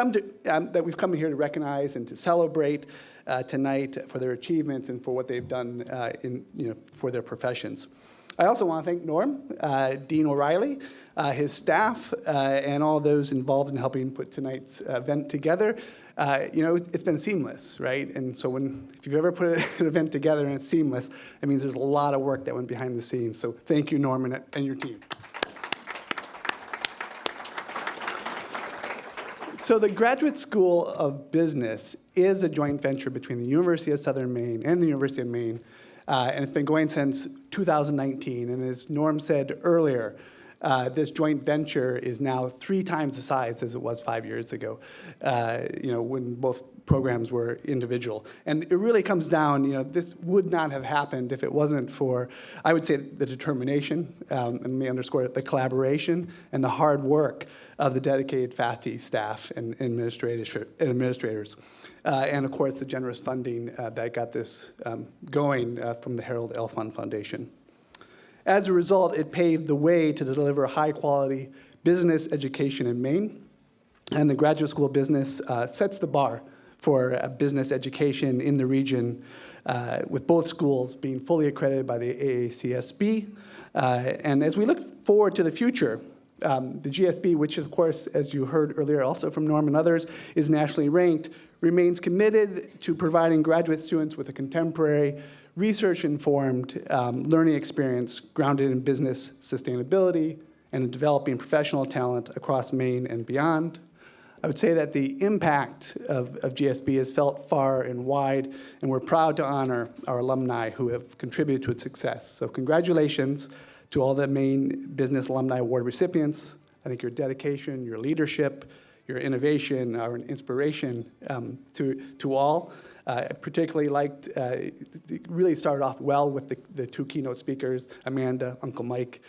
come here to recognize and to celebrate tonight for their achievements and for what they've done for their professions. I also want to thank Norm, Dean O'Reilly, his staff, and all those involved in helping put tonight's event together. It's been seamless, right? And so if you've ever put an event together and it's seamless, it means there's a lot of work that went behind the scenes. So thank you, Norman, and your team. So the Graduate School of Business is a joint venture between the University of Southern Maine and the University of Maine, and it's been going since 2019. And as Norm said earlier, this joint venture is now 3 times the size as it was 5 years ago, when both programs were individual. And it really comes down, this would not have happened if it wasn't for, I would say, the determination, and let me underscore it, the collaboration and the hard work of the dedicated faculty, staff, and administrators. And of course, the generous funding that got this going from the Harold Alfond Foundation. As a result, it paved the way to deliver high-quality business education in Maine, and the Graduate School of Business sets the bar for business education in the region, with both schools being fully accredited by the AACSB. And as we look forward to the future, the GSB, which of course, as you heard earlier also from Norm and others, is nationally ranked, remains committed to providing graduate students with a contemporary, research-informed learning experience grounded in business sustainability and in developing professional talent across Maine and beyond. I would say that the impact of GSB is felt far and wide, and we're proud to honor our alumni who have contributed to its success. So congratulations to all the Maine Business Alumni Award recipients. I think your dedication, your leadership, your innovation are an inspiration to all. I particularly liked, really started off well with the 2 keynote speakers, Amanda, Uncle Mike.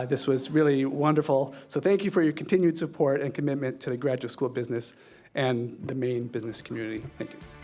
This was really wonderful. So thank you for your continued support and commitment to the Graduate School of Business and the Maine business community. Thank you.